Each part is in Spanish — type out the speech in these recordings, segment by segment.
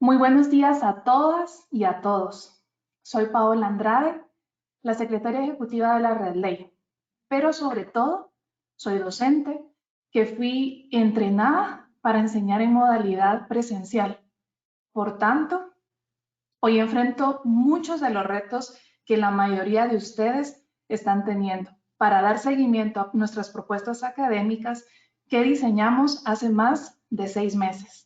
Muy buenos días a todas y a todos. Soy Paola Andrade, la secretaria ejecutiva de la Red Ley, pero sobre todo soy docente que fui entrenada para enseñar en modalidad presencial. Por tanto, hoy enfrento muchos de los retos que la mayoría de ustedes están teniendo para dar seguimiento a nuestras propuestas académicas que diseñamos hace más de 6 meses.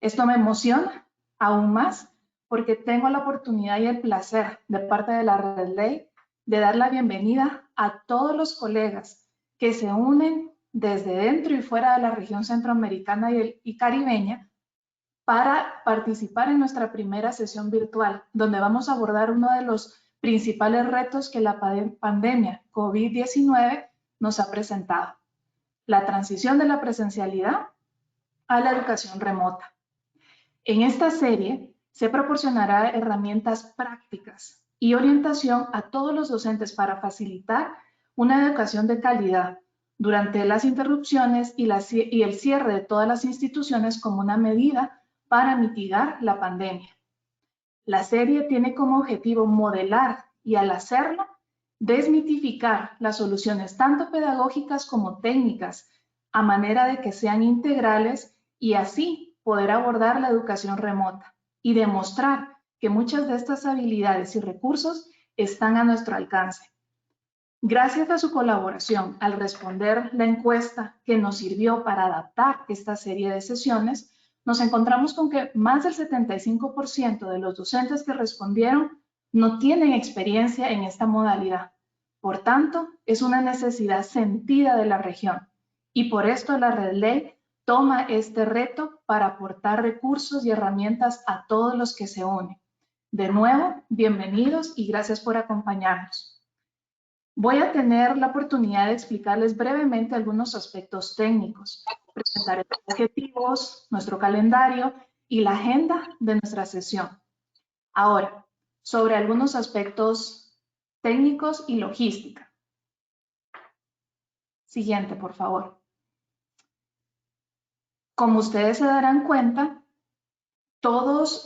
Esto me emociona aún más porque tengo la oportunidad y el placer de parte de la Red Ley de dar la bienvenida a todos los colegas que se unen desde dentro y fuera de la región centroamericana y caribeña para participar en nuestra primera sesión virtual, donde vamos a abordar uno de los principales retos que la pandemia COVID-19 nos ha presentado: la transición de la presencialidad a la educación remota. En esta serie se proporcionará herramientas prácticas y orientación a todos los docentes para facilitar una educación de calidad durante las interrupciones y el cierre de todas las instituciones como una medida para mitigar la pandemia. La serie tiene como objetivo modelar y, al hacerlo, desmitificar las soluciones tanto pedagógicas como técnicas a manera de que sean integrales y así poder abordar la educación remota y demostrar que muchas de estas habilidades y recursos están a nuestro alcance. Gracias a su colaboración al responder la encuesta que nos sirvió para adaptar esta serie de sesiones, nos encontramos con que más del 75% de los docentes que respondieron no tienen experiencia en esta modalidad. Por tanto, es una necesidad sentida de la región y por esto la Red Ley toma este reto para aportar recursos y herramientas a todos los que se unen. De nuevo, bienvenidos y gracias por acompañarnos. Voy a tener la oportunidad de explicarles brevemente algunos aspectos técnicos, presentar los objetivos, nuestro calendario y la agenda de nuestra sesión. Ahora, sobre algunos aspectos técnicos y logística. Siguiente, por favor. Como ustedes se darán cuenta, todas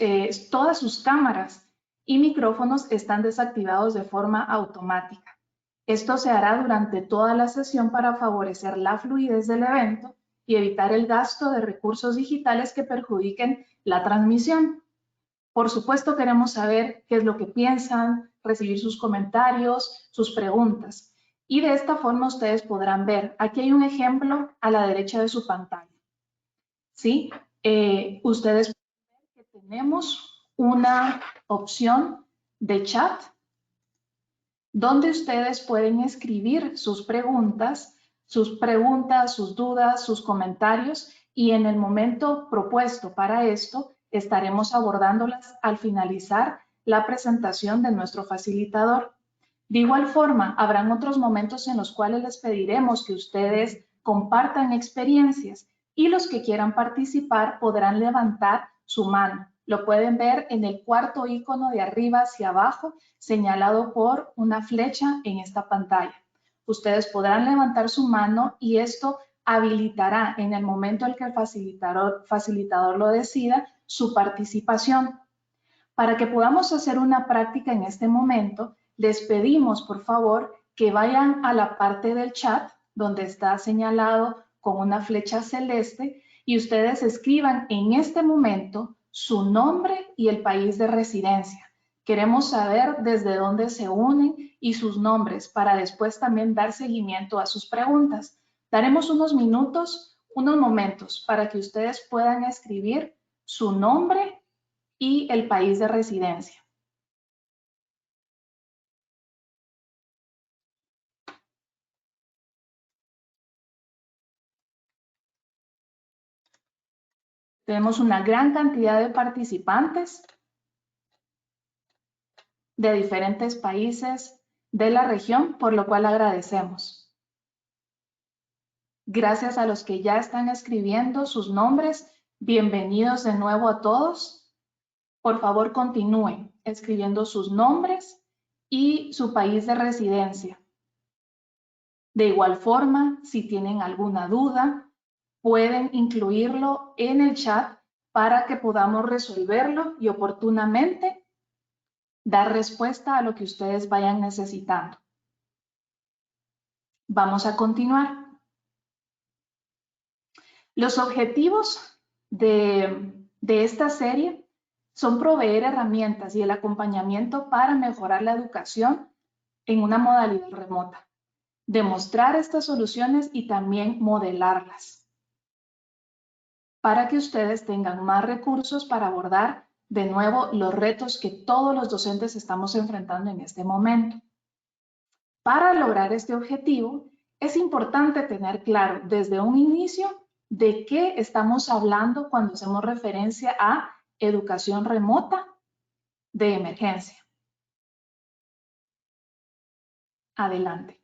sus cámaras y micrófonos están desactivados de forma automática. Esto se hará durante toda la sesión para favorecer la fluidez del evento y evitar el gasto de recursos digitales que perjudiquen la transmisión. Por supuesto, queremos saber qué es lo que piensan, recibir sus comentarios, sus preguntas. Y de esta forma ustedes podrán ver, aquí hay un ejemplo a la derecha de su pantalla. ¿Sí? Ustedes pueden ver que tenemos una opción de chat donde ustedes pueden escribir sus preguntas, sus dudas, sus comentarios, y en el momento propuesto para esto estaremos abordándolas al finalizar la presentación de nuestro facilitador. De igual forma, habrán otros momentos en los cuales les pediremos que ustedes compartan experiencias y los que quieran participar podrán levantar su mano. Lo pueden ver en el cuarto icono de arriba hacia abajo, señalado por una flecha en esta pantalla. Ustedes podrán levantar su mano y esto habilitará, en el momento en que el facilitador lo decida, su participación. Para que podamos hacer una práctica en este momento, les pedimos, por favor, que vayan a la parte del chat donde está señalado con una flecha celeste y ustedes escriban en este momento su nombre y el país de residencia. Queremos saber desde dónde se unen y sus nombres para después también dar seguimiento a sus preguntas. Daremos unos momentos para que ustedes puedan escribir su nombre y el país de residencia. Tenemos una gran cantidad de participantes de diferentes países de la región, por lo cual agradecemos. Gracias a los que ya están escribiendo sus nombres, bienvenidos de nuevo a todos. Por favor, continúen escribiendo sus nombres y su país de residencia. De igual forma, si tienen alguna duda, pueden incluirlo en el chat para que podamos resolverlo y oportunamente dar respuesta a lo que ustedes vayan necesitando. Vamos a continuar. Los objetivos de esta serie son proveer herramientas y el acompañamiento para mejorar la educación en una modalidad remota, demostrar estas soluciones y también modelarlas, para que ustedes tengan más recursos para abordar de nuevo los retos que todos los docentes estamos enfrentando en este momento. Para lograr este objetivo, es importante tener claro desde un inicio de qué estamos hablando cuando hacemos referencia a educación remota de emergencia. Adelante.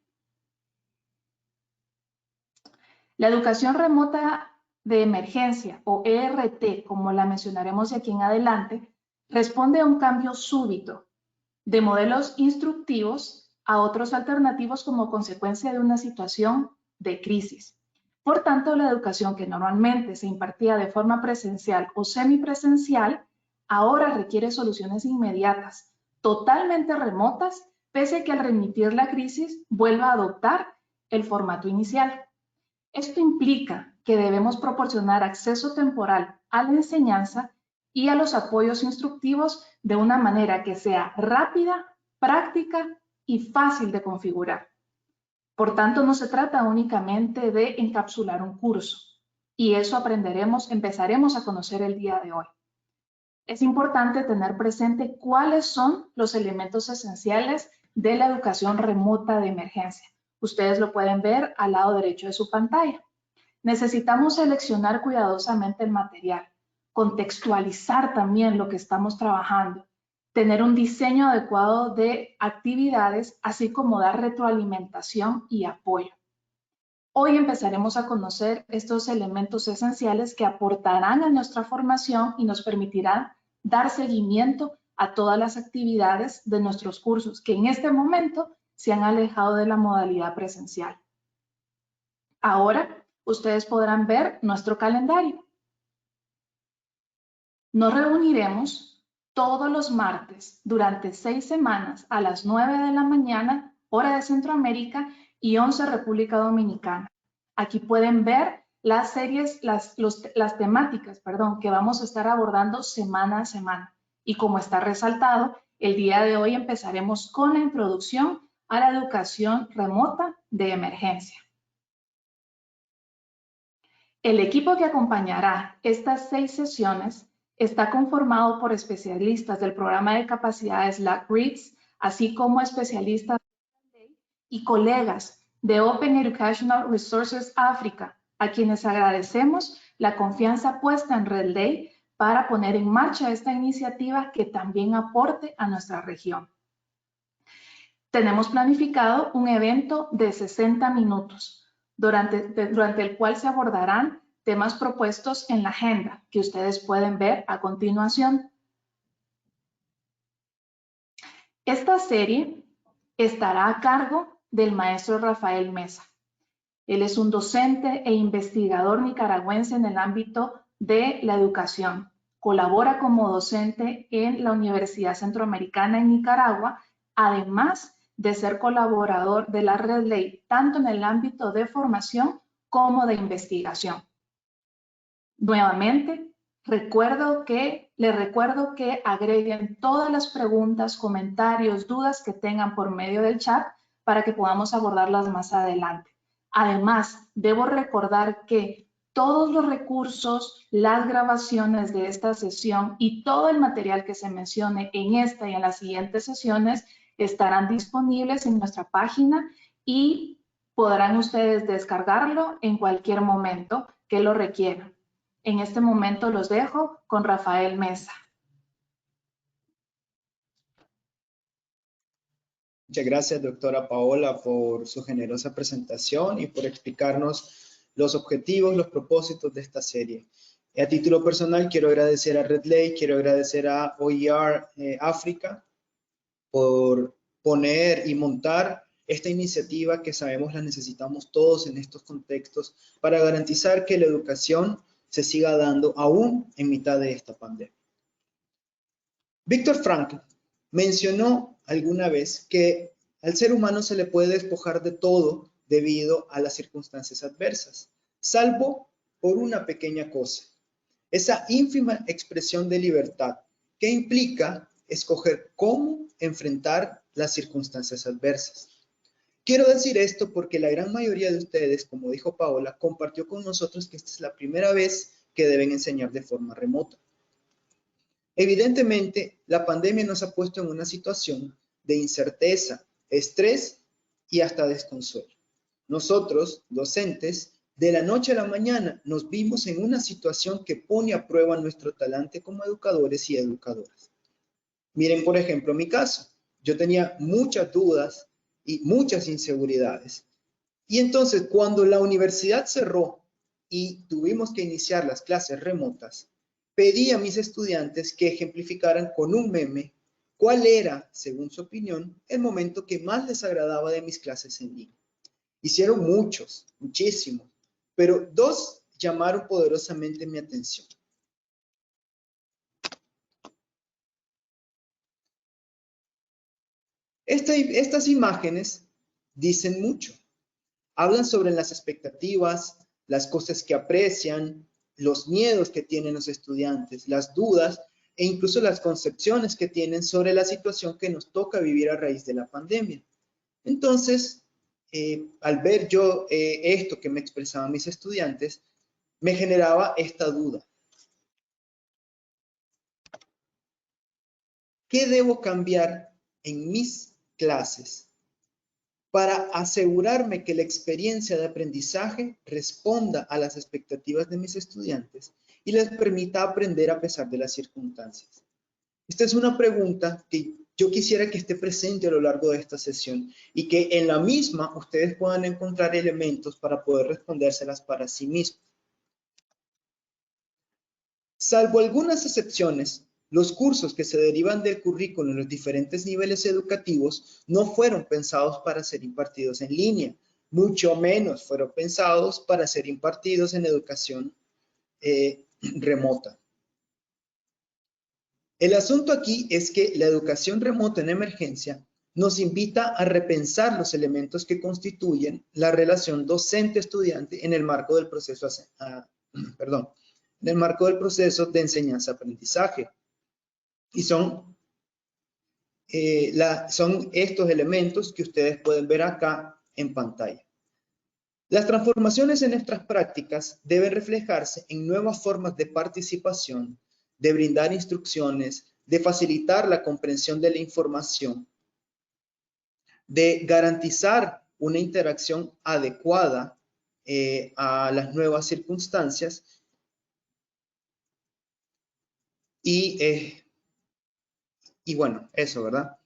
La educación remota de emergencia o ERT, como la mencionaremos de aquí en adelante, responde a un cambio súbito de modelos instructivos a otros alternativos como consecuencia de una situación de crisis. Por tanto, la educación que normalmente se impartía de forma presencial o semipresencial, ahora requiere soluciones inmediatas, totalmente remotas, pese a que al remitir la crisis vuelva a adoptar el formato inicial. Esto implica que debemos proporcionar acceso temporal a la enseñanza y a los apoyos instructivos de una manera que sea rápida, práctica y fácil de configurar. Por tanto, no se trata únicamente de encapsular un curso, y eso empezaremos a conocer el día de hoy. Es importante tener presente cuáles son los elementos esenciales de la educación remota de emergencia. Ustedes lo pueden ver al lado derecho de su pantalla. Necesitamos seleccionar cuidadosamente el material, contextualizar también lo que estamos trabajando, tener un diseño adecuado de actividades, así como dar retroalimentación y apoyo. Hoy empezaremos a conocer estos elementos esenciales que aportarán a nuestra formación y nos permitirán dar seguimiento a todas las actividades de nuestros cursos que en este momento se han alejado de la modalidad presencial. Ahora, ustedes podrán ver nuestro calendario. Nos reuniremos todos los martes durante 6 semanas a las 9 de la mañana, hora de Centroamérica, y 11 República Dominicana. Aquí pueden ver las series, las temáticas, que vamos a estar abordando semana a semana. Y como está resaltado, el día de hoy empezaremos con la introducción a la educación remota de emergencia. El equipo que acompañará estas 6 sesiones está conformado por especialistas del programa de capacidades LAC-READS, así como especialistas y colegas de Open Educational Resources Africa, a quienes agradecemos la confianza puesta en RedLay para poner en marcha esta iniciativa que también aporte a nuestra región. Tenemos planificado un evento de 60 minutos, durante el cual se abordarán temas propuestos en la agenda que ustedes pueden ver a continuación. Esta serie estará a cargo del maestro Rafael Mesa. Él es un docente e investigador nicaragüense en el ámbito de la educación. Colabora como docente en la Universidad Centroamericana en Nicaragua, además de ser colaborador de la RedLay, tanto en el ámbito de formación como de investigación. Nuevamente, les recuerdo que agreguen todas las preguntas, comentarios, dudas que tengan por medio del chat para que podamos abordarlas más adelante. Además, debo recordar que todos los recursos, las grabaciones de esta sesión y todo el material que se mencione en esta y en las siguientes sesiones estarán disponibles en nuestra página y podrán ustedes descargarlo en cualquier momento que lo requieran. En este momento los dejo con Rafael Mesa. Muchas gracias, doctora Paola, por su generosa presentación y por explicarnos los objetivos, los propósitos de esta serie. A título personal, quiero agradecer a RedLay, quiero agradecer a OER África por poner y montar esta iniciativa que sabemos la necesitamos todos en estos contextos para garantizar que la educación se siga dando aún en mitad de esta pandemia. Viktor Frankl mencionó alguna vez que al ser humano se le puede despojar de todo debido a las circunstancias adversas, salvo por una pequeña cosa, esa ínfima expresión de libertad que implica escoger cómo enfrentar las circunstancias adversas. Quiero decir esto porque la gran mayoría de ustedes, como dijo Paola, compartió con nosotros que esta es la primera vez que deben enseñar de forma remota. Evidentemente, la pandemia nos ha puesto en una situación de incerteza, estrés y hasta desconsuelo. Nosotros, docentes, de la noche a la mañana nos vimos en una situación que pone a prueba nuestro talante como educadores y educadoras. Miren, por ejemplo, mi caso. Yo tenía muchas dudas y muchas inseguridades. Y entonces, cuando la universidad cerró y tuvimos que iniciar las clases remotas, pedí a mis estudiantes que ejemplificaran con un meme cuál era, según su opinión, el momento que más les agradaba de mis clases en línea. Hicieron muchos, muchísimos, pero dos llamaron poderosamente mi atención. Estas imágenes dicen mucho. Hablan sobre las expectativas, las cosas que aprecian, los miedos que tienen los estudiantes, las dudas e incluso las concepciones que tienen sobre la situación que nos toca vivir a raíz de la pandemia. Entonces, al ver yo esto que me expresaban mis estudiantes, me generaba esta duda. ¿Qué debo cambiar en mis clases para asegurarme que la experiencia de aprendizaje responda a las expectativas de mis estudiantes y les permita aprender a pesar de las circunstancias? Esta es una pregunta que yo quisiera que esté presente a lo largo de esta sesión y que en la misma ustedes puedan encontrar elementos para poder respondérselas para sí mismos. Salvo algunas excepciones, los cursos que se derivan del currículo en los diferentes niveles educativos no fueron pensados para ser impartidos en línea, mucho menos fueron pensados para ser impartidos en educación remota. El asunto aquí es que la educación remota en emergencia nos invita a repensar los elementos que constituyen la relación docente-estudiante en el marco del proceso, en el marco del proceso de enseñanza-aprendizaje. Y son estos elementos que ustedes pueden ver acá en pantalla. Las transformaciones en nuestras prácticas deben reflejarse en nuevas formas de participación, de brindar instrucciones, de facilitar la comprensión de la información, de garantizar una interacción adecuada a las nuevas circunstancias y bueno, eso, ¿verdad?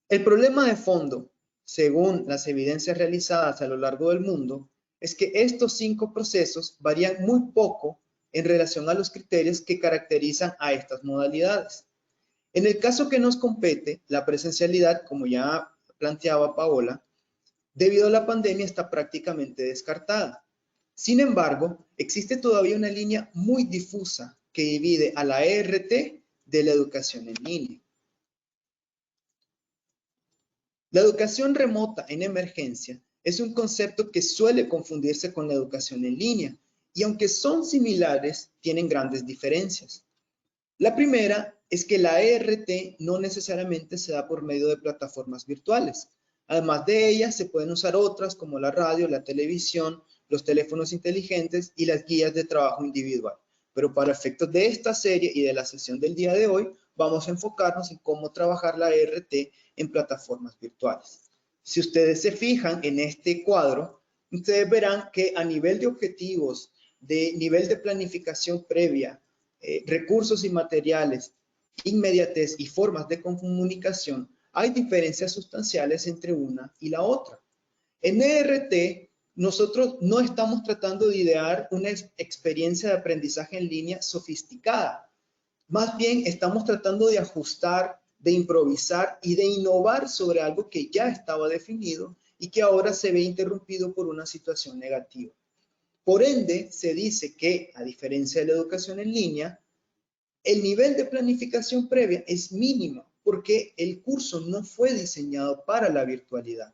El problema de fondo, según las evidencias realizadas a lo largo del mundo, es que estos 5 procesos varían muy poco en relación a los criterios que caracterizan a estas modalidades. En el caso que nos compete, la presencialidad, como ya planteaba Paola, debido a la pandemia está prácticamente descartada. Sin embargo, existe todavía una línea muy difusa que divide a la ERT de la educación en línea. La educación remota en emergencia es un concepto que suele confundirse con la educación en línea y aunque son similares, tienen grandes diferencias. La primera es que la ERT no necesariamente se da por medio de plataformas virtuales. Además de ellas, se pueden usar otras como la radio, la televisión, los teléfonos inteligentes y las guías de trabajo individual. Pero para efectos de esta serie y de la sesión del día de hoy, vamos a enfocarnos en cómo trabajar la ERT en plataformas virtuales. Si ustedes se fijan en este cuadro, ustedes verán que a nivel de objetivos, de nivel de planificación previa, recursos y materiales, inmediatez y formas de comunicación, hay diferencias sustanciales entre una y la otra. En ERT, nosotros no estamos tratando de idear una experiencia de aprendizaje en línea sofisticada. Más bien, estamos tratando de ajustar, de improvisar y de innovar sobre algo que ya estaba definido y que ahora se ve interrumpido por una situación negativa. Por ende, se dice que, a diferencia de la educación en línea, el nivel de planificación previa es mínimo porque el curso no fue diseñado para la virtualidad.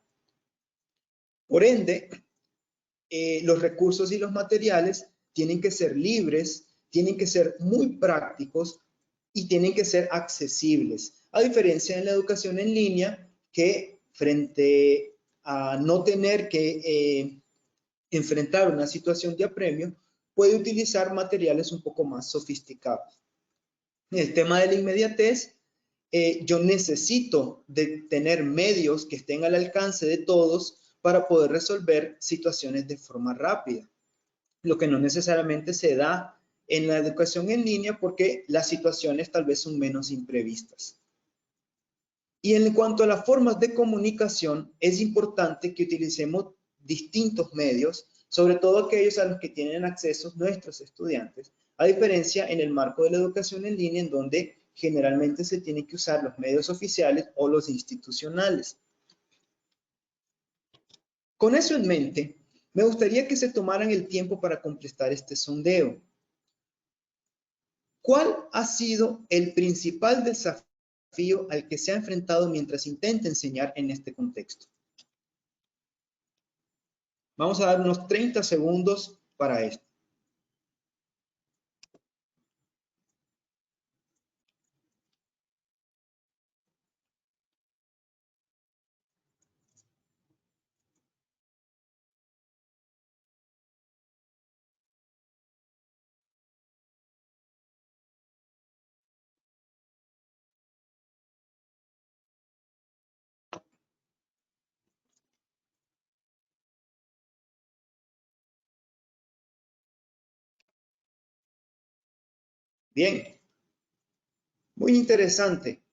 Por ende, los recursos y los materiales tienen que ser libres, tienen que ser muy prácticos y tienen que ser accesibles. A diferencia de la educación en línea, que frente a no tener que enfrentar una situación de apremio, puede utilizar materiales un poco más sofisticados. El tema de la inmediatez, yo necesito de tener medios que estén al alcance de todos para poder resolver situaciones de forma rápida, lo que no necesariamente se da en la educación en línea porque las situaciones tal vez son menos imprevistas. Y en cuanto a las formas de comunicación, es importante que utilicemos distintos medios, sobre todo aquellos a los que tienen acceso nuestros estudiantes, a diferencia en el marco de la educación en línea, en donde generalmente se tienen que usar los medios oficiales o los institucionales. Con eso en mente, me gustaría que se tomaran el tiempo para completar este sondeo. ¿Cuál ha sido el principal desafío al que se ha enfrentado mientras intenta enseñar en este contexto? Vamos a dar unos 30 segundos para esto. Bien, muy interesante.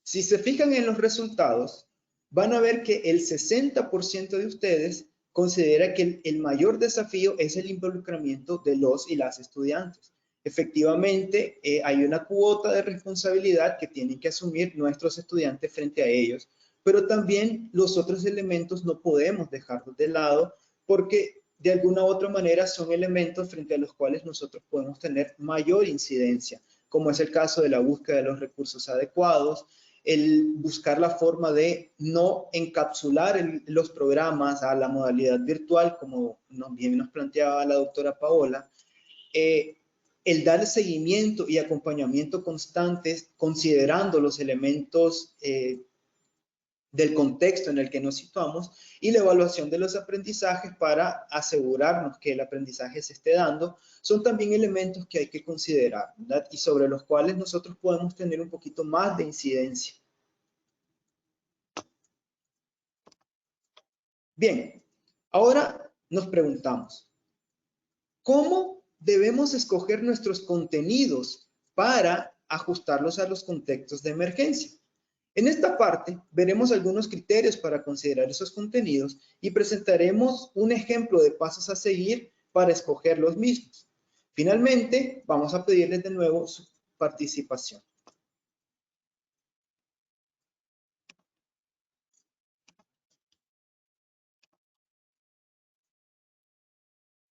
Si se fijan en los resultados, van a ver que el 60% de ustedes considera que el mayor desafío es el involucramiento de los y las estudiantes. Efectivamente, hay una cuota de responsabilidad que tienen que asumir nuestros estudiantes frente a ellos, pero también los otros elementos no podemos dejarlos de lado porque de alguna u otra manera son elementos frente a los cuales nosotros podemos tener mayor incidencia, como es el caso de la búsqueda de los recursos adecuados, el buscar la forma de no encapsular los programas a la modalidad virtual, como bien nos planteaba la doctora Paola, el dar seguimiento y acompañamiento constantes, considerando los elementos del contexto en el que nos situamos y la evaluación de los aprendizajes para asegurarnos que el aprendizaje se esté dando, son también elementos que hay que considerar, ¿verdad? Y sobre los cuales nosotros podemos tener un poquito más de incidencia. Bien, ahora nos preguntamos, ¿cómo debemos escoger nuestros contenidos para ajustarlos a los contextos de emergencia? En esta parte veremos algunos criterios para considerar esos contenidos y presentaremos un ejemplo de pasos a seguir para escoger los mismos. Finalmente, vamos a pedirles de nuevo su participación.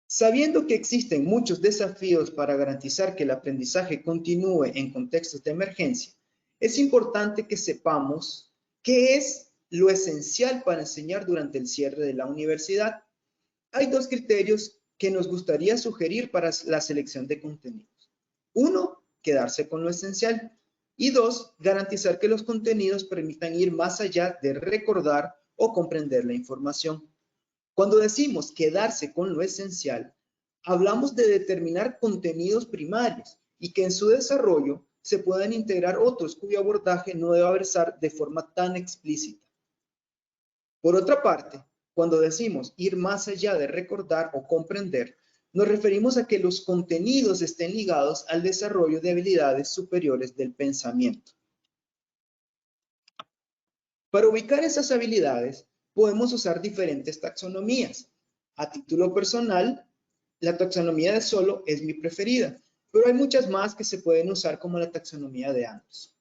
Sabiendo que existen muchos desafíos para garantizar que el aprendizaje continúe en contextos de emergencia, es importante que sepamos qué es lo esencial para enseñar durante el cierre de la universidad. Hay dos criterios que nos gustaría sugerir para la selección de contenidos. Uno, quedarse con lo esencial. Y dos, garantizar que los contenidos permitan ir más allá de recordar o comprender la información. Cuando decimos quedarse con lo esencial, hablamos de determinar contenidos primarios y que en su desarrollo se puedan integrar otros cuyo abordaje no deba versar de forma tan explícita. Por otra parte, cuando decimos ir más allá de recordar o comprender, nos referimos a que los contenidos estén ligados al desarrollo de habilidades superiores del pensamiento. Para ubicar esas habilidades, podemos usar diferentes taxonomías. A título personal, la taxonomía de Solow es mi preferida, pero hay muchas más que se pueden usar como la taxonomía de Anderson.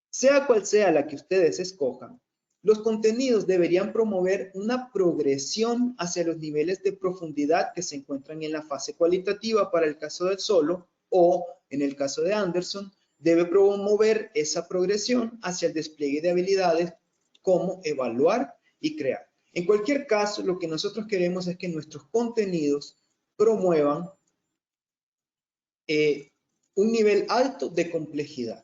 Sea cual sea la que ustedes escojan, Los contenidos deberían promover una progresión hacia los niveles de profundidad que se encuentran en la fase cualitativa para el caso del solo, o en el caso de Anderson, debe promover esa progresión hacia el despliegue de habilidades como evaluar y crear. En cualquier caso, lo que nosotros queremos es que nuestros contenidos promuevan un nivel alto de complejidad.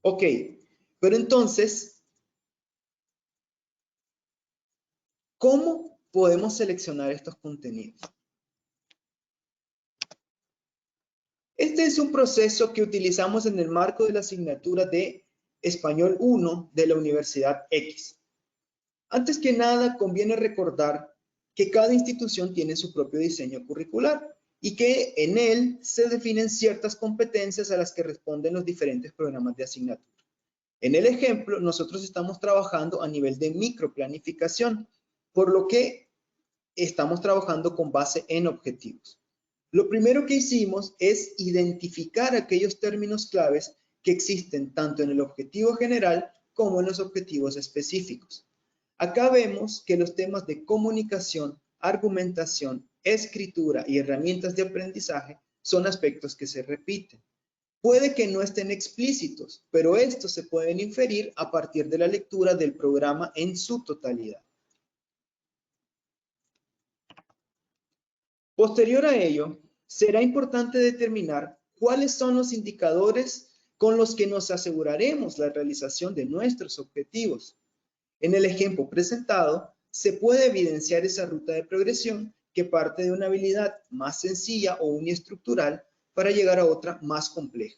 Ok, pero entonces, ¿cómo podemos seleccionar estos contenidos? Este es un proceso que utilizamos en el marco de la asignatura de Español 1 de la Universidad X. Antes que nada, conviene recordar que cada institución tiene su propio diseño curricular y que en él se definen ciertas competencias a las que responden los diferentes programas de asignatura. En el ejemplo, nosotros estamos trabajando a nivel de microplanificación, por lo que estamos trabajando con base en objetivos. Lo primero que hicimos es identificar aquellos términos claves que existen tanto en el objetivo general como en los objetivos específicos. Acá vemos que los temas de comunicación, argumentación, escritura y herramientas de aprendizaje son aspectos que se repiten. Puede que no estén explícitos, pero estos se pueden inferir a partir de la lectura del programa en su totalidad. Posterior a ello, será importante determinar cuáles son los indicadores con los que nos aseguraremos la realización de nuestros objetivos. En el ejemplo presentado, se puede evidenciar esa ruta de progresión que parte de una habilidad más sencilla o uniestructural para llegar a otra más compleja.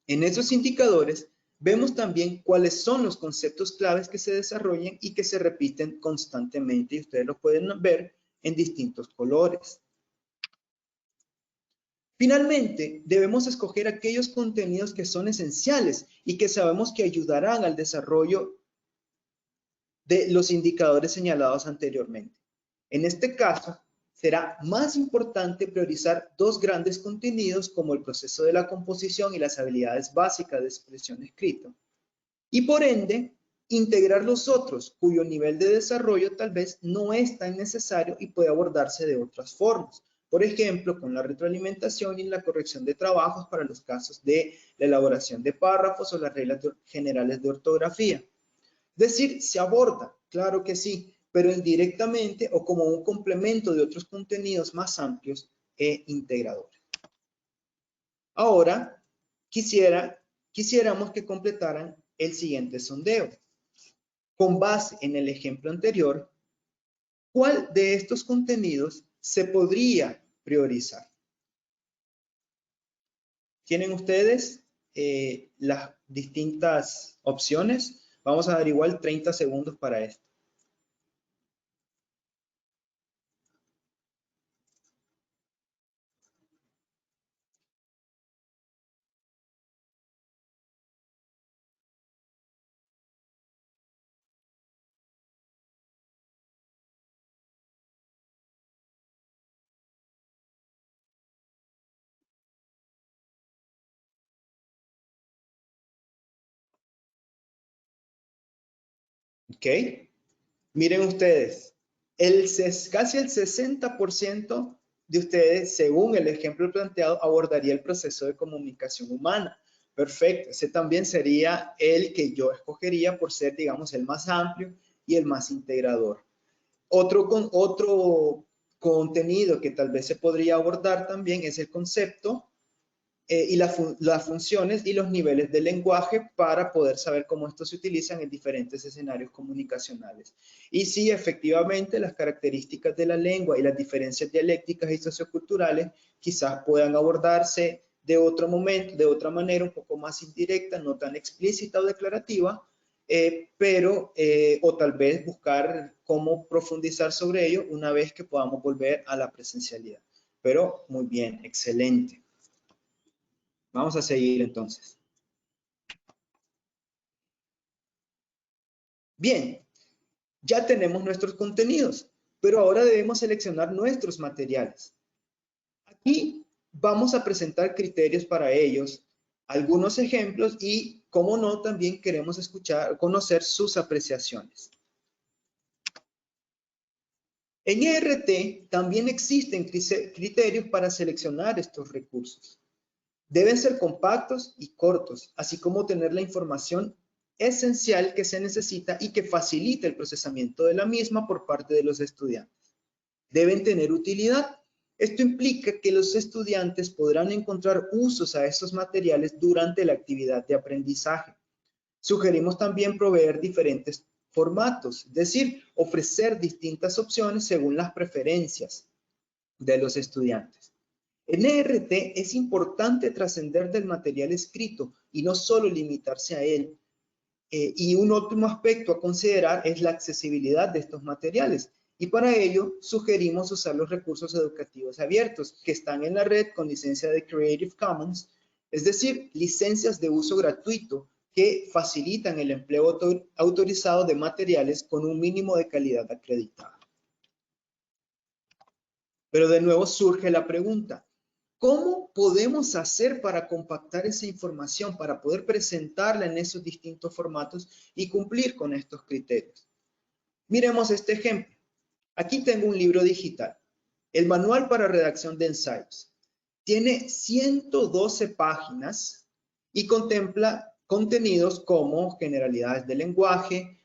En esos indicadores, vemos también cuáles son los conceptos claves que se desarrollan y que se repiten constantemente, y ustedes lo pueden ver en distintos colores. Finalmente, debemos escoger aquellos contenidos que son esenciales y que sabemos que ayudarán al desarrollo de los indicadores señalados anteriormente. En este caso, será más importante priorizar dos grandes contenidos como el proceso de la composición y las habilidades básicas de expresión escrita. Y por ende, integrar los otros, cuyo nivel de desarrollo tal vez no es tan necesario y puede abordarse de otras formas. Por ejemplo, con la retroalimentación y la corrección de trabajos para los casos de la elaboración de párrafos o las reglas generales de ortografía. Es decir, se aborda, claro que sí, pero indirectamente o como un complemento de otros contenidos más amplios e integradores. Ahora, quisiéramos que completaran el siguiente sondeo. Con base en el ejemplo anterior, ¿cuál de estos contenidos se podría priorizar? ¿Tienen ustedes las distintas opciones? Vamos a dar igual 30 segundos para esto. ¿Ok? Miren ustedes, casi el 60% de ustedes, según el ejemplo planteado, abordaría el proceso de comunicación humana. Perfecto, ese también sería el que yo escogería por ser, digamos, el más amplio y el más integrador. Otro contenido que tal vez se podría abordar también es el concepto y las funciones y los niveles de lenguaje para poder saber cómo estos se utilizan en diferentes escenarios comunicacionales. Y sí, efectivamente, las características de la lengua y las diferencias dialécticas y socioculturales quizás puedan abordarse de otro momento, de otra manera, un poco más indirecta, no tan explícita o declarativa, o tal vez buscar cómo profundizar sobre ello una vez que podamos volver a la presencialidad. Pero muy bien, excelente. Vamos a seguir entonces. Bien, ya tenemos nuestros contenidos, pero ahora debemos seleccionar nuestros materiales. Aquí vamos a presentar criterios para ellos algunos ejemplos y, como no, también queremos conocer sus apreciaciones. En ERT también existen criterios para seleccionar estos recursos. Deben ser compactos y cortos, así como tener la información esencial que se necesita y que facilite el procesamiento de la misma por parte de los estudiantes. Deben tener utilidad. Esto implica que los estudiantes podrán encontrar usos a estos materiales durante la actividad de aprendizaje. Sugerimos también proveer diferentes formatos, es decir, ofrecer distintas opciones según las preferencias de los estudiantes. En ERT es importante trascender del material escrito y no solo limitarse a él. Y un último aspecto a considerar es la accesibilidad de estos materiales. Y para ello sugerimos usar los recursos educativos abiertos que están en la red con licencia de Creative Commons, es decir, licencias de uso gratuito que facilitan el empleo autorizado de materiales con un mínimo de calidad acreditada. Pero de nuevo surge la pregunta, ¿cómo podemos hacer para compactar esa información, para poder presentarla en esos distintos formatos y cumplir con estos criterios? Miremos este ejemplo. Aquí tengo un libro digital, el Manual para Redacción de Ensayos. Tiene 112 páginas y contempla contenidos como generalidades del lenguaje,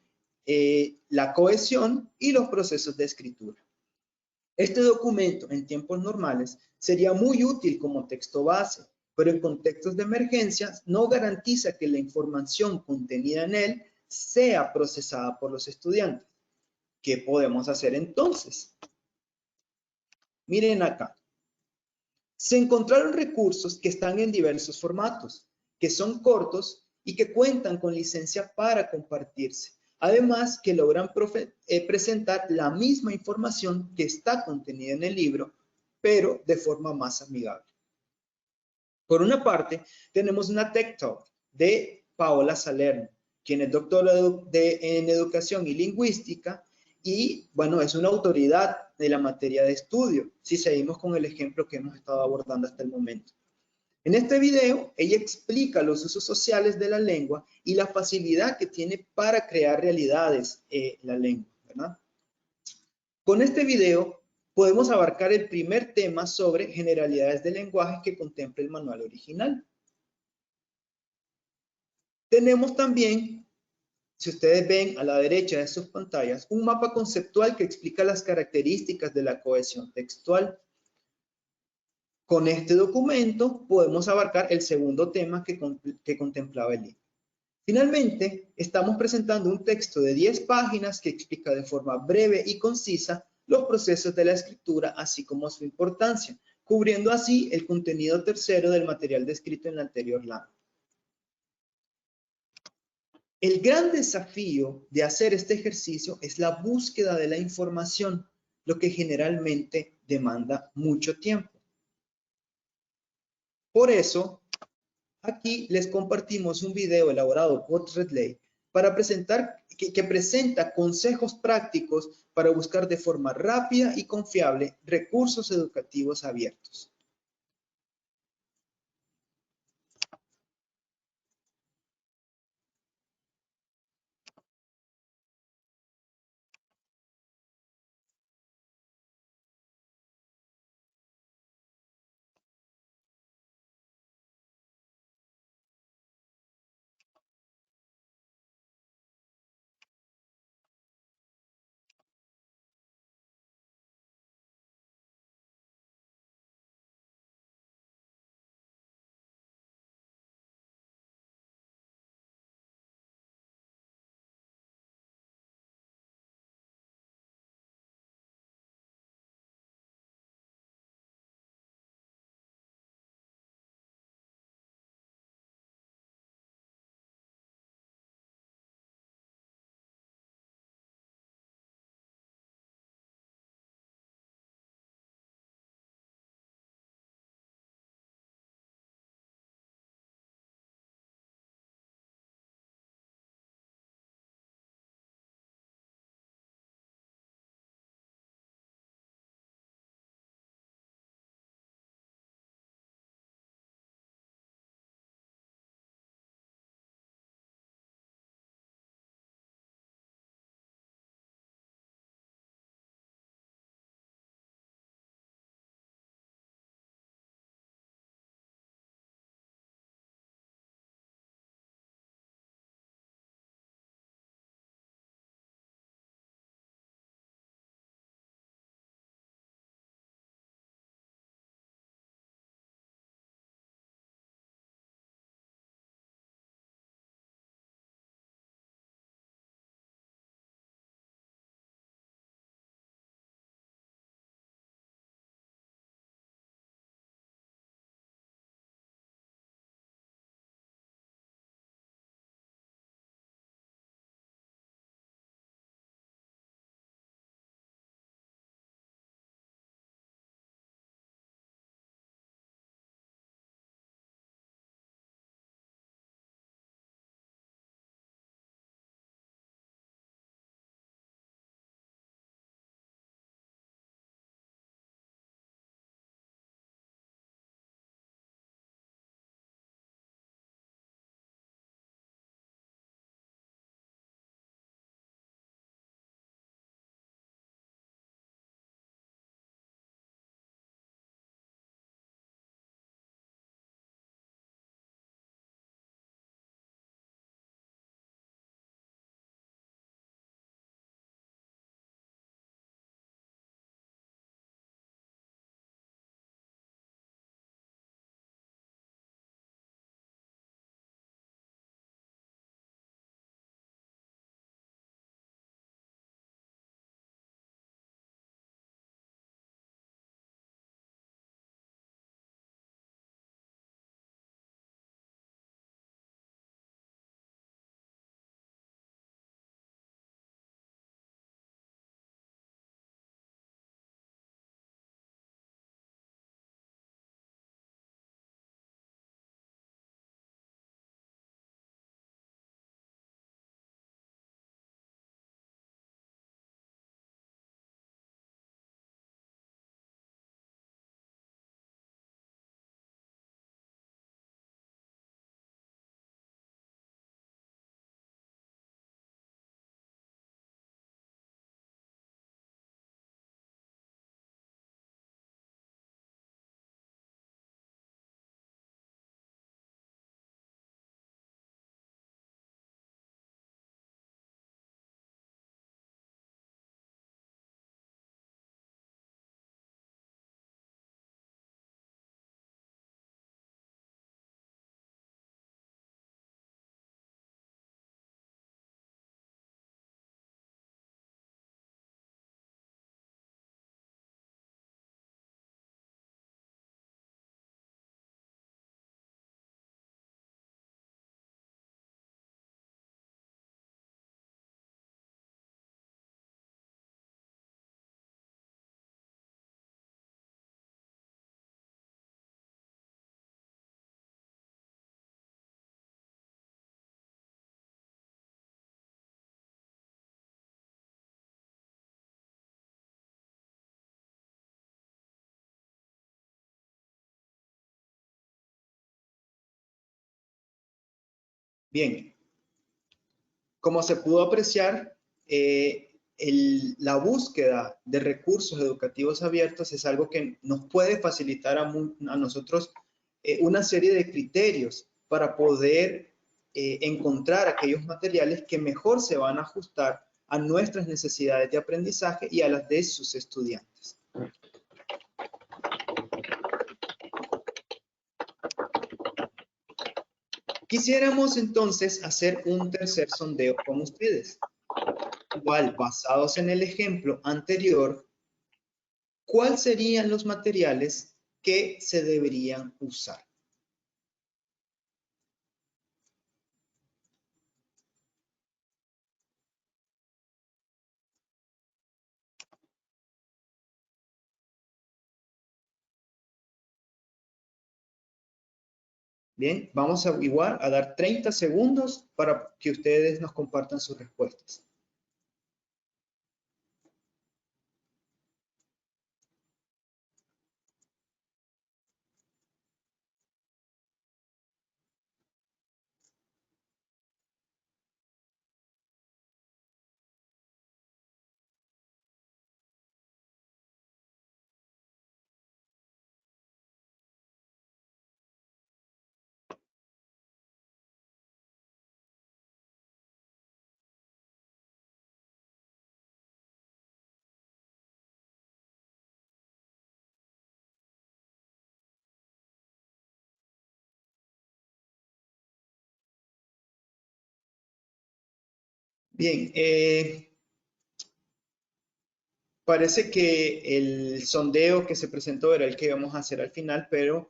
la cohesión y los procesos de escritura. Este documento en tiempos normales sería muy útil como texto base, pero en contextos de emergencia no garantiza que la información contenida en él sea procesada por los estudiantes. ¿Qué podemos hacer entonces? Miren acá. Se encontraron recursos que están en diversos formatos, que son cortos y que cuentan con licencia para compartirse. Además, que logran presentar la misma información que está contenida en el libro, pero de forma más amigable. Por una parte, tenemos una Tech Talk de Paola Salerno, quien es doctora en Educación y Lingüística y, bueno, es una autoridad de la materia de estudio, si seguimos con el ejemplo que hemos estado abordando hasta el momento. En este video, ella explica los usos sociales de la lengua y la facilidad que tiene para crear realidades la lengua, ¿verdad? Con este video podemos abarcar el primer tema sobre generalidades del lenguaje que contempla el manual original. Tenemos también, si ustedes ven a la derecha de sus pantallas, un mapa conceptual que explica las características de la cohesión textual. Con este documento podemos abarcar el segundo tema que contemplaba el libro. Finalmente, estamos presentando un texto de 10 páginas que explica de forma breve y concisa los procesos de la escritura, así como su importancia, cubriendo así el contenido tercero del material descrito en la anterior lámina. El gran desafío de hacer este ejercicio es la búsqueda de la información, lo que generalmente demanda mucho tiempo. Por eso, aquí les compartimos un video elaborado por Redley para que presenta consejos prácticos para buscar de forma rápida y confiable recursos educativos abiertos. Bien, como se pudo apreciar, la búsqueda de recursos educativos abiertos es algo que nos puede facilitar a nosotros una serie de criterios para poder encontrar aquellos materiales que mejor se van a ajustar a nuestras necesidades de aprendizaje y a las de sus estudiantes. Quisiéramos entonces hacer un tercer sondeo con ustedes. Igual, basados en el ejemplo anterior, ¿cuáles serían los materiales que se deberían usar? Bien, vamos a igual a dar 30 segundos para que ustedes nos compartan sus respuestas. Bien, parece que el sondeo que se presentó era el que íbamos a hacer al final, pero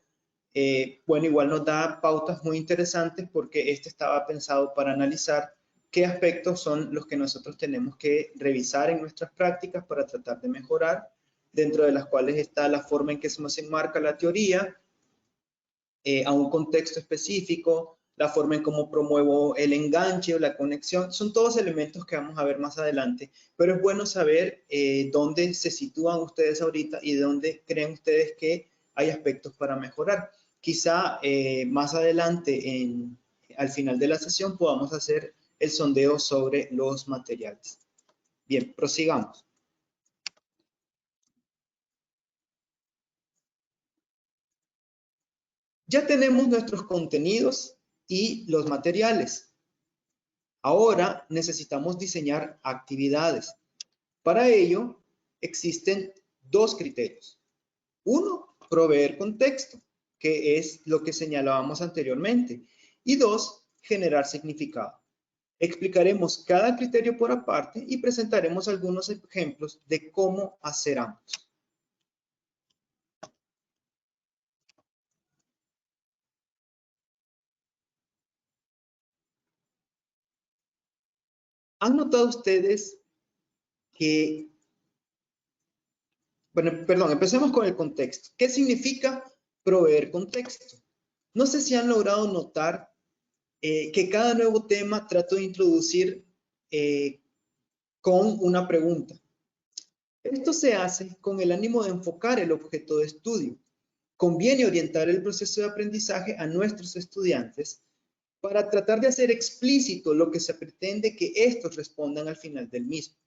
bueno, igual nos da pautas muy interesantes porque este estaba pensado para analizar qué aspectos son los que nosotros tenemos que revisar en nuestras prácticas para tratar de mejorar, dentro de las cuales está la forma en que se nos enmarca la teoría a un contexto específico, la forma en cómo promuevo el enganche o la conexión, son todos elementos que vamos a ver más adelante, pero es bueno saber dónde se sitúan ustedes ahorita y dónde creen ustedes que hay aspectos para mejorar. Quizá más adelante, al final de la sesión, podamos hacer el sondeo sobre los materiales. Bien, prosigamos. Ya tenemos nuestros contenidos y los materiales. Ahora necesitamos diseñar actividades. Para ello, existen dos criterios. Uno, proveer contexto, que es lo que señalábamos anteriormente. Y dos, generar significado. Explicaremos cada criterio por aparte y presentaremos algunos ejemplos de cómo hacer ambos. ¿Han notado ustedes que, bueno, perdón, empecemos con el contexto? ¿Qué significa proveer contexto? No sé si han logrado notar que cada nuevo tema trato de introducir con una pregunta. Esto se hace con el ánimo de enfocar el objeto de estudio. Conviene orientar el proceso de aprendizaje a nuestros estudiantes para tratar de hacer explícito lo que se pretende que estos respondan al final del mismo.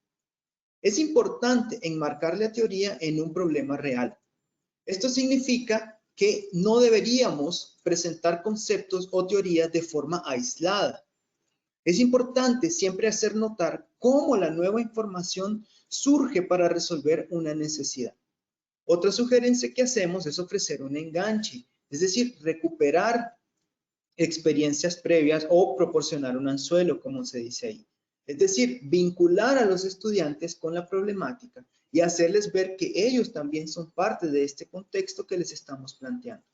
Es importante enmarcar la teoría en un problema real. Esto significa que no deberíamos presentar conceptos o teorías de forma aislada. Es importante siempre hacer notar cómo la nueva información surge para resolver una necesidad. Otra sugerencia que hacemos es ofrecer un enganche, es decir, recuperar experiencias previas o proporcionar un anzuelo, como se dice ahí. Es decir, vincular a los estudiantes con la problemática y hacerles ver que ellos también son parte de este contexto que les estamos planteando.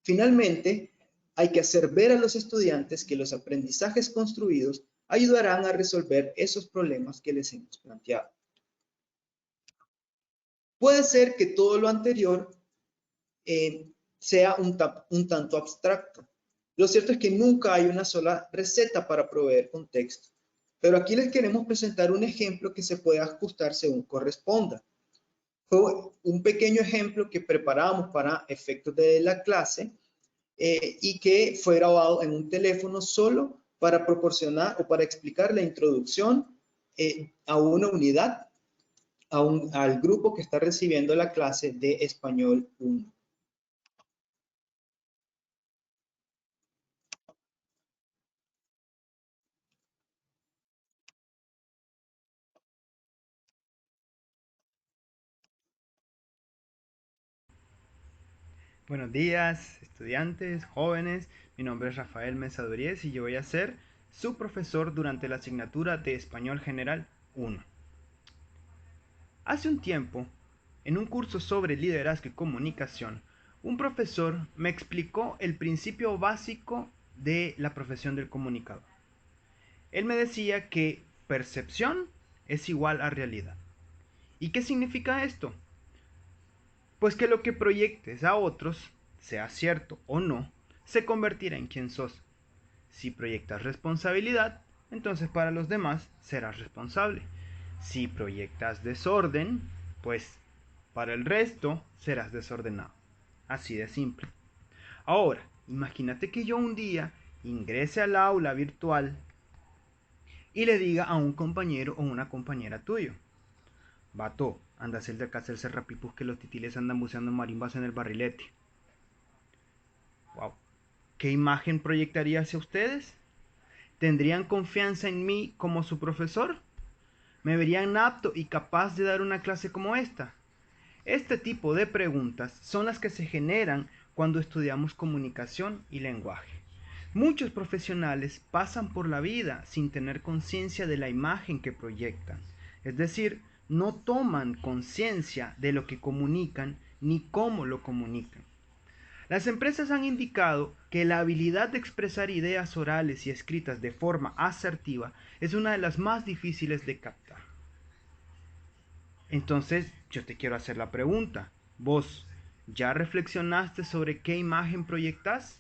Finalmente, hay que hacer ver a los estudiantes que los aprendizajes construidos ayudarán a resolver esos problemas que les hemos planteado. Puede ser que todo lo anterior sea un tanto abstracto. Lo cierto es que nunca hay una sola receta para proveer contexto, pero aquí les queremos presentar un ejemplo que se puede ajustar según corresponda. Fue un pequeño ejemplo que preparamos para efectos de la clase y que fue grabado en un teléfono solo para proporcionar o para explicar la introducción a una unidad, al grupo que está recibiendo la clase de Español 1. Buenos días, estudiantes, jóvenes. Mi nombre es Rafael Mesa Duriez y yo voy a ser su profesor durante la asignatura de Español General 1. Hace un tiempo, en un curso sobre liderazgo y comunicación, un profesor me explicó el principio básico de la profesión del comunicador. Él me decía que percepción es igual a realidad. ¿Y qué significa esto? Pues que lo que proyectes a otros, sea cierto o no, se convertirá en quien sos. Si proyectas responsabilidad, entonces para los demás serás responsable. Si proyectas desorden, pues para el resto serás desordenado. Así de simple. Ahora, imagínate que yo un día ingrese al aula virtual y le diga a un compañero o una compañera tuyo: vato, anda a hacer de acá hacerse rapipus que los titiles andan buceando marimbas en el barrilete. Wow. ¿Qué imagen proyectaría hacia ustedes? ¿Tendrían confianza en mí como su profesor? ¿Me verían apto y capaz de dar una clase como esta? Este tipo de preguntas son las que se generan cuando estudiamos comunicación y lenguaje. Muchos profesionales pasan por la vida sin tener conciencia de la imagen que proyectan, es decir, no toman conciencia de lo que comunican ni cómo lo comunican. Las empresas han indicado que la habilidad de expresar ideas orales y escritas de forma asertiva es una de las más difíciles de captar. Entonces, yo te quiero hacer la pregunta. ¿Vos ya reflexionaste sobre qué imagen proyectas?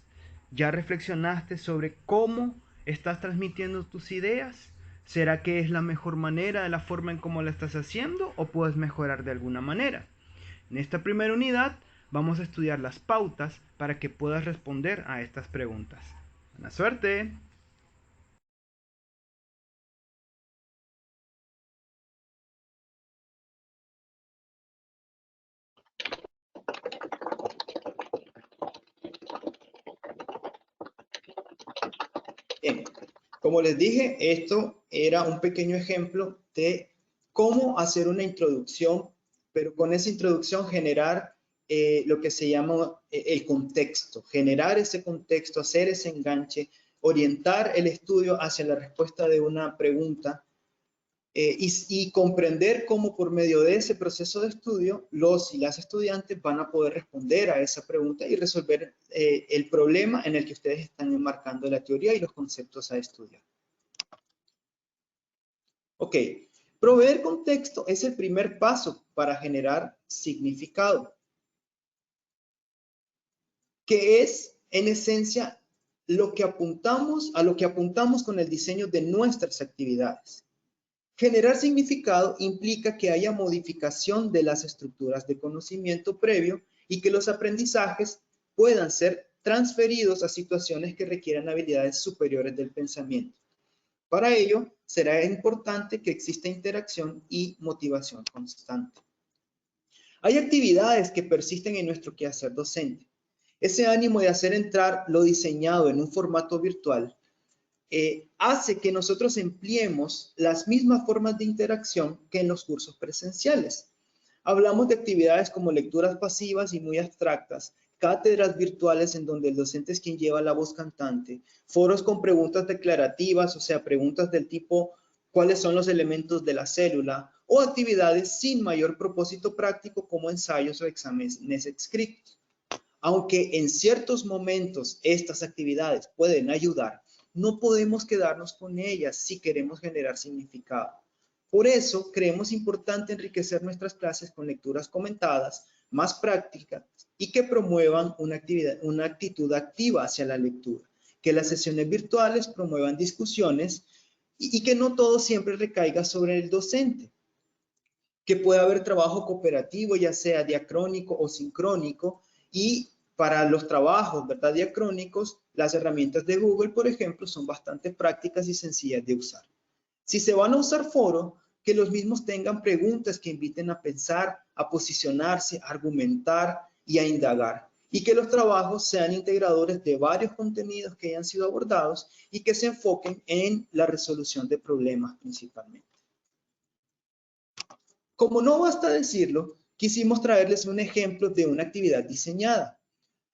¿Ya reflexionaste sobre cómo estás transmitiendo tus ideas? ¿Será que es la mejor manera de la forma en cómo la estás haciendo o puedes mejorar de alguna manera? En esta primera unidad vamos a estudiar las pautas para que puedas responder a estas preguntas. ¡Buena suerte! Bien, como les dije, esto era un pequeño ejemplo de cómo hacer una introducción, pero con esa introducción generar lo que se llama el contexto, generar ese contexto, hacer ese enganche, orientar el estudio hacia la respuesta de una pregunta y comprender cómo por medio de ese proceso de estudio los y las estudiantes van a poder responder a esa pregunta y resolver el problema en el que ustedes están enmarcando la teoría y los conceptos a estudiar. Ok, proveer contexto es el primer paso para generar significado, que es en esencia a lo que apuntamos con el diseño de nuestras actividades. Generar significado implica que haya modificación de las estructuras de conocimiento previo y que los aprendizajes puedan ser transferidos a situaciones que requieran habilidades superiores del pensamiento. Para ello, será importante que exista interacción y motivación constante. Hay actividades que persisten en nuestro quehacer docente. Ese ánimo de hacer entrar lo diseñado en un formato virtual hace que nosotros empleemos las mismas formas de interacción que en los cursos presenciales. Hablamos de actividades como lecturas pasivas y muy abstractas, cátedras virtuales en donde el docente es quien lleva la voz cantante, foros con preguntas declarativas, o sea, preguntas del tipo ¿cuáles son los elementos de la célula? O actividades sin mayor propósito práctico como ensayos o exámenes escritos. Aunque en ciertos momentos estas actividades pueden ayudar, no podemos quedarnos con ellas si queremos generar significado. Por eso creemos importante enriquecer nuestras clases con lecturas comentadas, más prácticas y que promuevan una actitud activa hacia la lectura. Que las sesiones virtuales promuevan discusiones y que no todo siempre recaiga sobre el docente. Que pueda haber trabajo cooperativo, ya sea diacrónico o sincrónico, y para los trabajos, ¿verdad?, diacrónicos, las herramientas de Google, por ejemplo, son bastante prácticas y sencillas de usar. Si se van a usar foros, que los mismos tengan preguntas que inviten a pensar, a posicionarse, a argumentar y a indagar. Y que los trabajos sean integradores de varios contenidos que hayan sido abordados y que se enfoquen en la resolución de problemas principalmente. Como no basta decirlo, quisimos traerles un ejemplo de una actividad diseñada.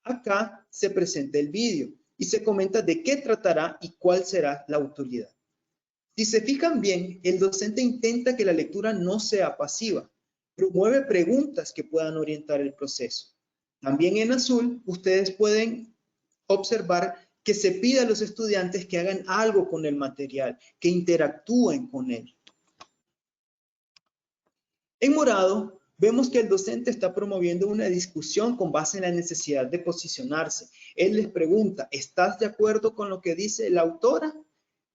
Acá se presenta el vídeo y se comenta de qué tratará y cuál será la autoridad. Si se fijan bien, el docente intenta que la lectura no sea pasiva, promueve preguntas que puedan orientar el proceso. También en azul, ustedes pueden observar que se pide a los estudiantes que hagan algo con el material, que interactúen con él. En morado, vemos que el docente está promoviendo una discusión con base en la necesidad de posicionarse. Él les pregunta, ¿estás de acuerdo con lo que dice la autora?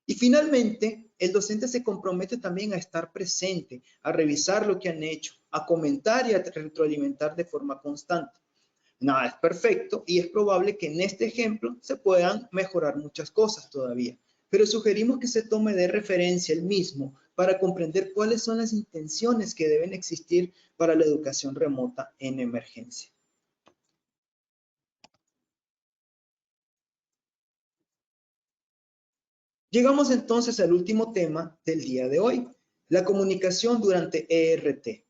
Y finalmente, el docente se compromete también a estar presente, a revisar lo que han hecho, a comentar y a retroalimentar de forma constante. Nada es perfecto y es probable que en este ejemplo se puedan mejorar muchas cosas todavía, pero sugerimos que se tome de referencia el mismo para comprender cuáles son las intenciones que deben existir para la educación remota en emergencia. Llegamos entonces al último tema del día de hoy, la comunicación durante ERT.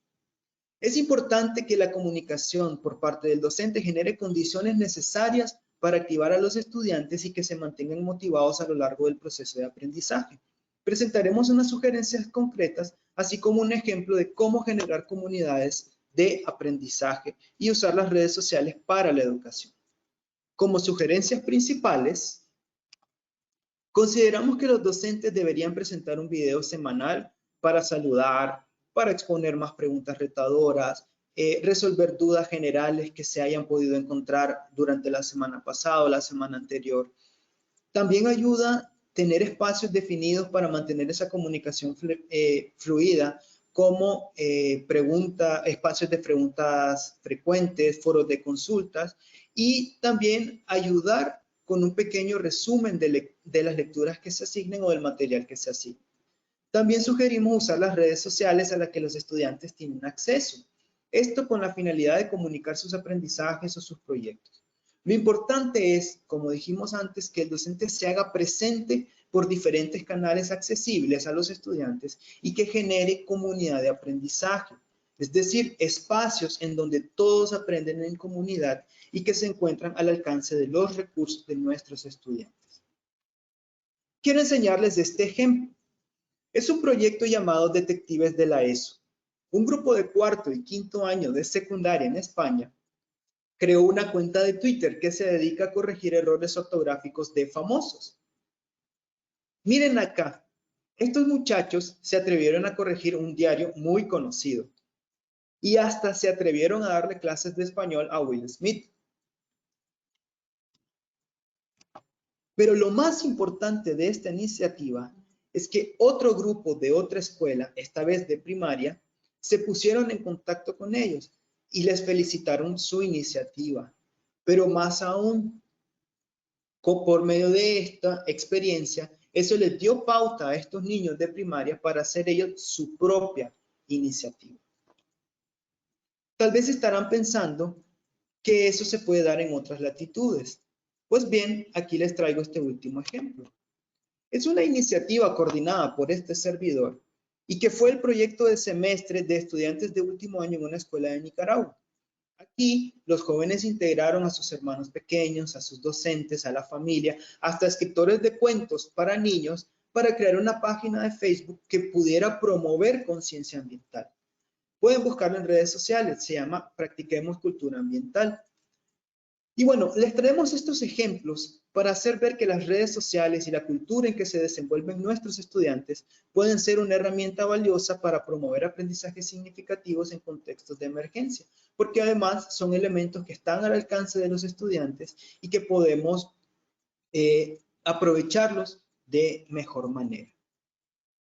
Es importante que la comunicación por parte del docente genere condiciones necesarias para activar a los estudiantes y que se mantengan motivados a lo largo del proceso de aprendizaje. Presentaremos unas sugerencias concretas, así como un ejemplo de cómo generar comunidades de aprendizaje y usar las redes sociales para la educación. Como sugerencias principales, consideramos que los docentes deberían presentar un video semanal para saludar, para exponer más preguntas retadoras, resolver dudas generales que se hayan podido encontrar durante la semana pasada o la semana anterior. También ayuda tener espacios definidos para mantener esa comunicación fluida, como espacios de preguntas frecuentes, foros de consultas, y también ayudar con un pequeño resumen de las lecturas que se asignen o del material que se asigne. También sugerimos usar las redes sociales a las que los estudiantes tienen acceso. Esto con la finalidad de comunicar sus aprendizajes o sus proyectos. Lo importante es, como dijimos antes, que el docente se haga presente por diferentes canales accesibles a los estudiantes y que genere comunidad de aprendizaje. Es decir, espacios en donde todos aprenden en comunidad y que se encuentran al alcance de los recursos de nuestros estudiantes. Quiero enseñarles este ejemplo. Es un proyecto llamado Detectives de la ESO. Un grupo de cuarto y quinto año de secundaria en España creó una cuenta de Twitter que se dedica a corregir errores ortográficos de famosos. Miren acá, estos muchachos se atrevieron a corregir un diario muy conocido y hasta se atrevieron a darle clases de español a Will Smith. Pero lo más importante de esta iniciativa es que otro grupo de otra escuela, esta vez de primaria, se pusieron en contacto con ellos y les felicitaron su iniciativa. Pero más aún, por medio de esta experiencia, eso les dio pauta a estos niños de primaria para hacer ellos su propia iniciativa. Tal vez estarán pensando que eso se puede dar en otras latitudes. Pues bien, aquí les traigo este último ejemplo. Es una iniciativa coordinada por este servidor y que fue el proyecto de semestre de estudiantes de último año en una escuela de Nicaragua. Aquí los jóvenes integraron a sus hermanos pequeños, a sus docentes, a la familia, hasta escritores de cuentos para niños para crear una página de Facebook que pudiera promover conciencia ambiental. Pueden buscarlo en redes sociales, se llama Practiquemos Cultura Ambiental. Y bueno, les traemos estos ejemplos para hacer ver que las redes sociales y la cultura en que se desenvuelven nuestros estudiantes pueden ser una herramienta valiosa para promover aprendizajes significativos en contextos de emergencia, porque además son elementos que están al alcance de los estudiantes y que podemos aprovecharlos de mejor manera.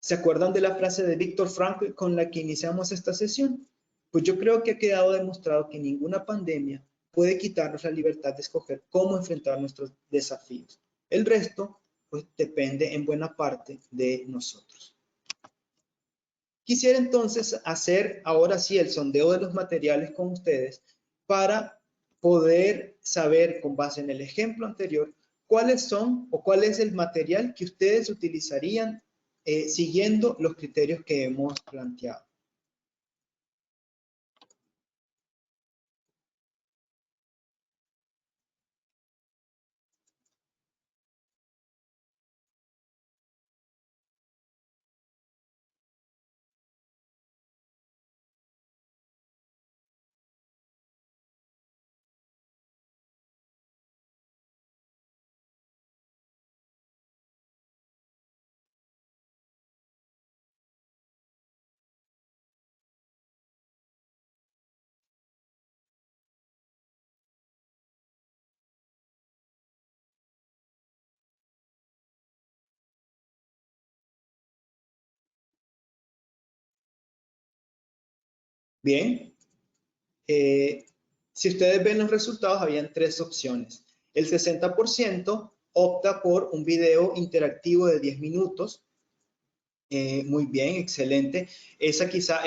¿Se acuerdan de la frase de Viktor Frankl con la que iniciamos esta sesión? Pues yo creo que ha quedado demostrado que ninguna pandemia puede quitarnos la libertad de escoger cómo enfrentar nuestros desafíos. El resto, pues, depende en buena parte de nosotros. Quisiera entonces hacer ahora sí el sondeo de los materiales con ustedes para poder saber, con base en el ejemplo anterior, cuáles son o cuál es el material que ustedes utilizarían siguiendo los criterios que hemos planteado. Bien, si ustedes ven los resultados, habían tres opciones. El 60% opta por un video interactivo de 10 minutos. Muy bien, excelente. Esa quizá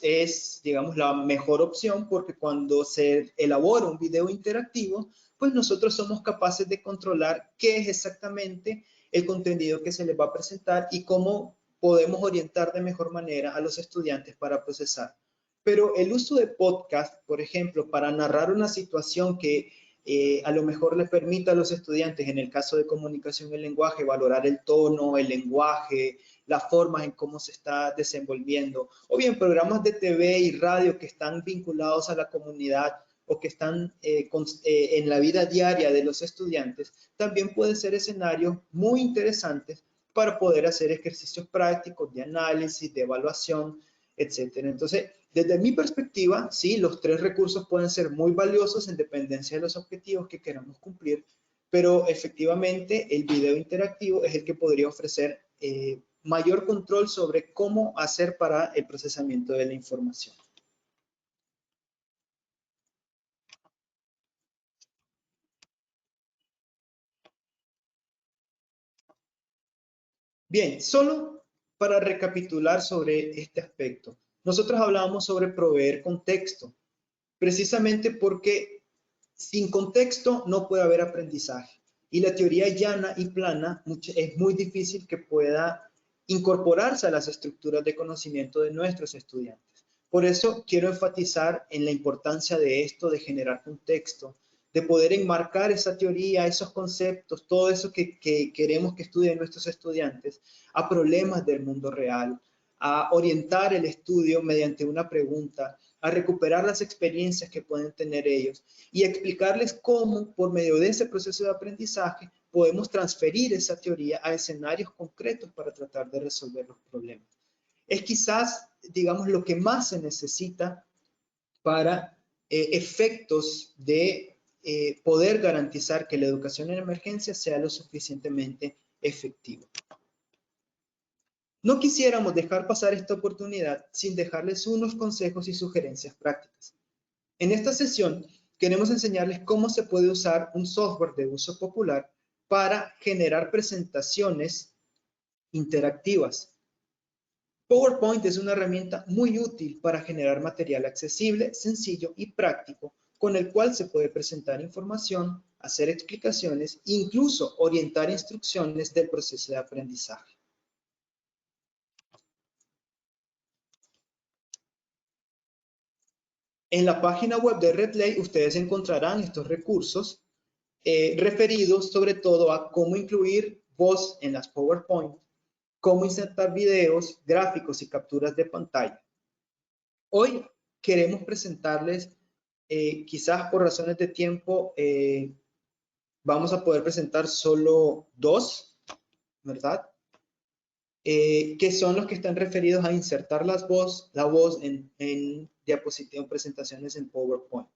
es, digamos, la mejor opción porque cuando se elabora un video interactivo, pues nosotros somos capaces de controlar qué es exactamente el contenido que se les va a presentar y cómo podemos orientar de mejor manera a los estudiantes para procesar. Pero el uso de podcast, por ejemplo, para narrar una situación que a lo mejor le permita a los estudiantes, en el caso de comunicación y lenguaje, valorar el tono, el lenguaje, las formas en cómo se está desenvolviendo, o bien programas de TV y radio que están vinculados a la comunidad o que están en la vida diaria de los estudiantes, también pueden ser escenarios muy interesantes para poder hacer ejercicios prácticos de análisis, de evaluación, etcétera. Entonces, desde mi perspectiva, sí, los tres recursos pueden ser muy valiosos en dependencia de los objetivos que queramos cumplir, pero efectivamente el video interactivo es el que podría ofrecer mayor control sobre cómo hacer para el procesamiento de la información. Bien, solo para recapitular sobre este aspecto. Nosotros hablábamos sobre proveer contexto, precisamente porque sin contexto no puede haber aprendizaje. Y la teoría llana y plana es muy difícil que pueda incorporarse a las estructuras de conocimiento de nuestros estudiantes. Por eso quiero enfatizar en la importancia de esto, de generar contexto, de poder enmarcar esa teoría, esos conceptos, todo eso que queremos que estudien nuestros estudiantes a problemas del mundo real, a orientar el estudio mediante una pregunta, a recuperar las experiencias que pueden tener ellos y explicarles cómo, por medio de ese proceso de aprendizaje, podemos transferir esa teoría a escenarios concretos para tratar de resolver los problemas. Es quizás, digamos, lo que más se necesita para efectos de poder garantizar que la educación en emergencia sea lo suficientemente efectiva. No quisiéramos dejar pasar esta oportunidad sin dejarles unos consejos y sugerencias prácticas. En esta sesión queremos enseñarles cómo se puede usar un software de uso popular para generar presentaciones interactivas. PowerPoint es una herramienta muy útil para generar material accesible, sencillo y práctico, con el cual se puede presentar información, hacer explicaciones, incluso orientar instrucciones del proceso de aprendizaje. En la página web de RedLay ustedes encontrarán estos recursos referidos sobre todo a cómo incluir voz en las PowerPoint, cómo insertar videos, gráficos y capturas de pantalla. Hoy queremos presentarles, quizás por razones de tiempo, vamos a poder presentar solo dos, ¿verdad? Que son los que están referidos a insertar la voz en diapositivas, presentaciones en PowerPoint.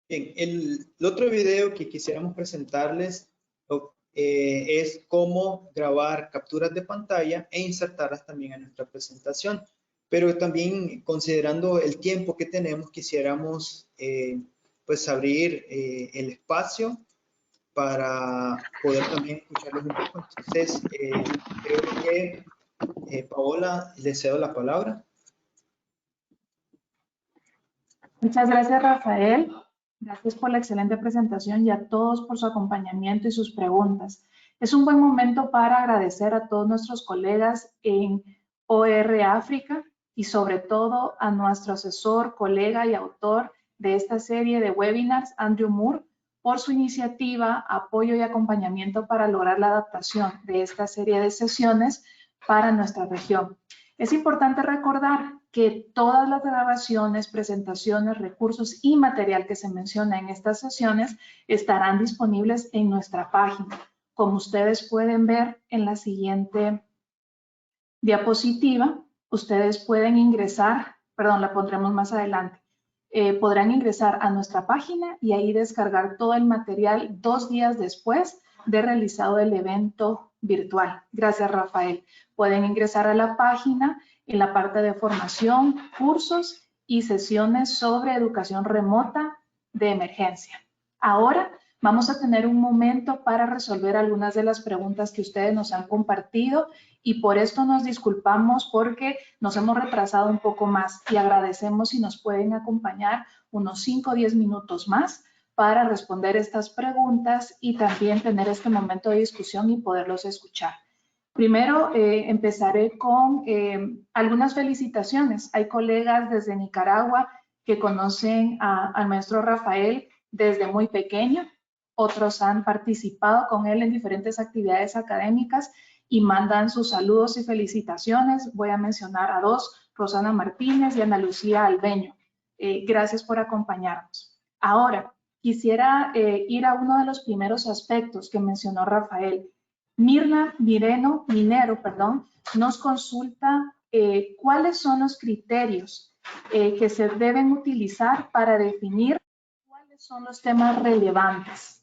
Bien, el otro video que quisiéramos presentarles es cómo grabar capturas de pantalla e insertarlas también en nuestra presentación. Pero también considerando el tiempo que tenemos, quisiéramos pues abrir el espacio para poder también escucharlos un poco. Entonces, creo que Paola, le cedo la palabra. Muchas gracias, Rafael. Gracias por la excelente presentación y a todos por su acompañamiento y sus preguntas. Es un buen momento para agradecer a todos nuestros colegas en OR África y sobre todo a nuestro asesor, colega y autor de esta serie de webinars, Andrew Moore, por su iniciativa, apoyo y acompañamiento para lograr la adaptación de esta serie de sesiones para nuestra región. Es importante recordar que todas las grabaciones, presentaciones, recursos y material que se menciona en estas sesiones estarán disponibles en nuestra página. Como ustedes pueden ver en la siguiente diapositiva, ustedes pueden ingresar, perdón, la pondremos más adelante, podrán ingresar a nuestra página y ahí descargar todo el material 2 días después de realizado el evento virtual. Gracias, Rafael. Pueden ingresar a la página en la parte de formación, cursos y sesiones sobre educación remota de emergencia. Ahora vamos a tener un momento para resolver algunas de las preguntas que ustedes nos han compartido y por esto nos disculpamos porque nos hemos retrasado un poco más y agradecemos si nos pueden acompañar unos 5 o 10 minutos más para responder estas preguntas y también tener este momento de discusión y poderlos escuchar. Primero, empezaré con algunas felicitaciones. Hay colegas desde Nicaragua que conocen al maestro Rafael desde muy pequeño. Otros han participado con él en diferentes actividades académicas y mandan sus saludos y felicitaciones. Voy a mencionar a 2, Rosana Martínez y Ana Lucía Albeño. Gracias por acompañarnos. Ahora, quisiera ir a uno de los primeros aspectos que mencionó Rafael. Mirna Minero, nos consulta cuáles son los criterios que se deben utilizar para definir cuáles son los temas relevantes.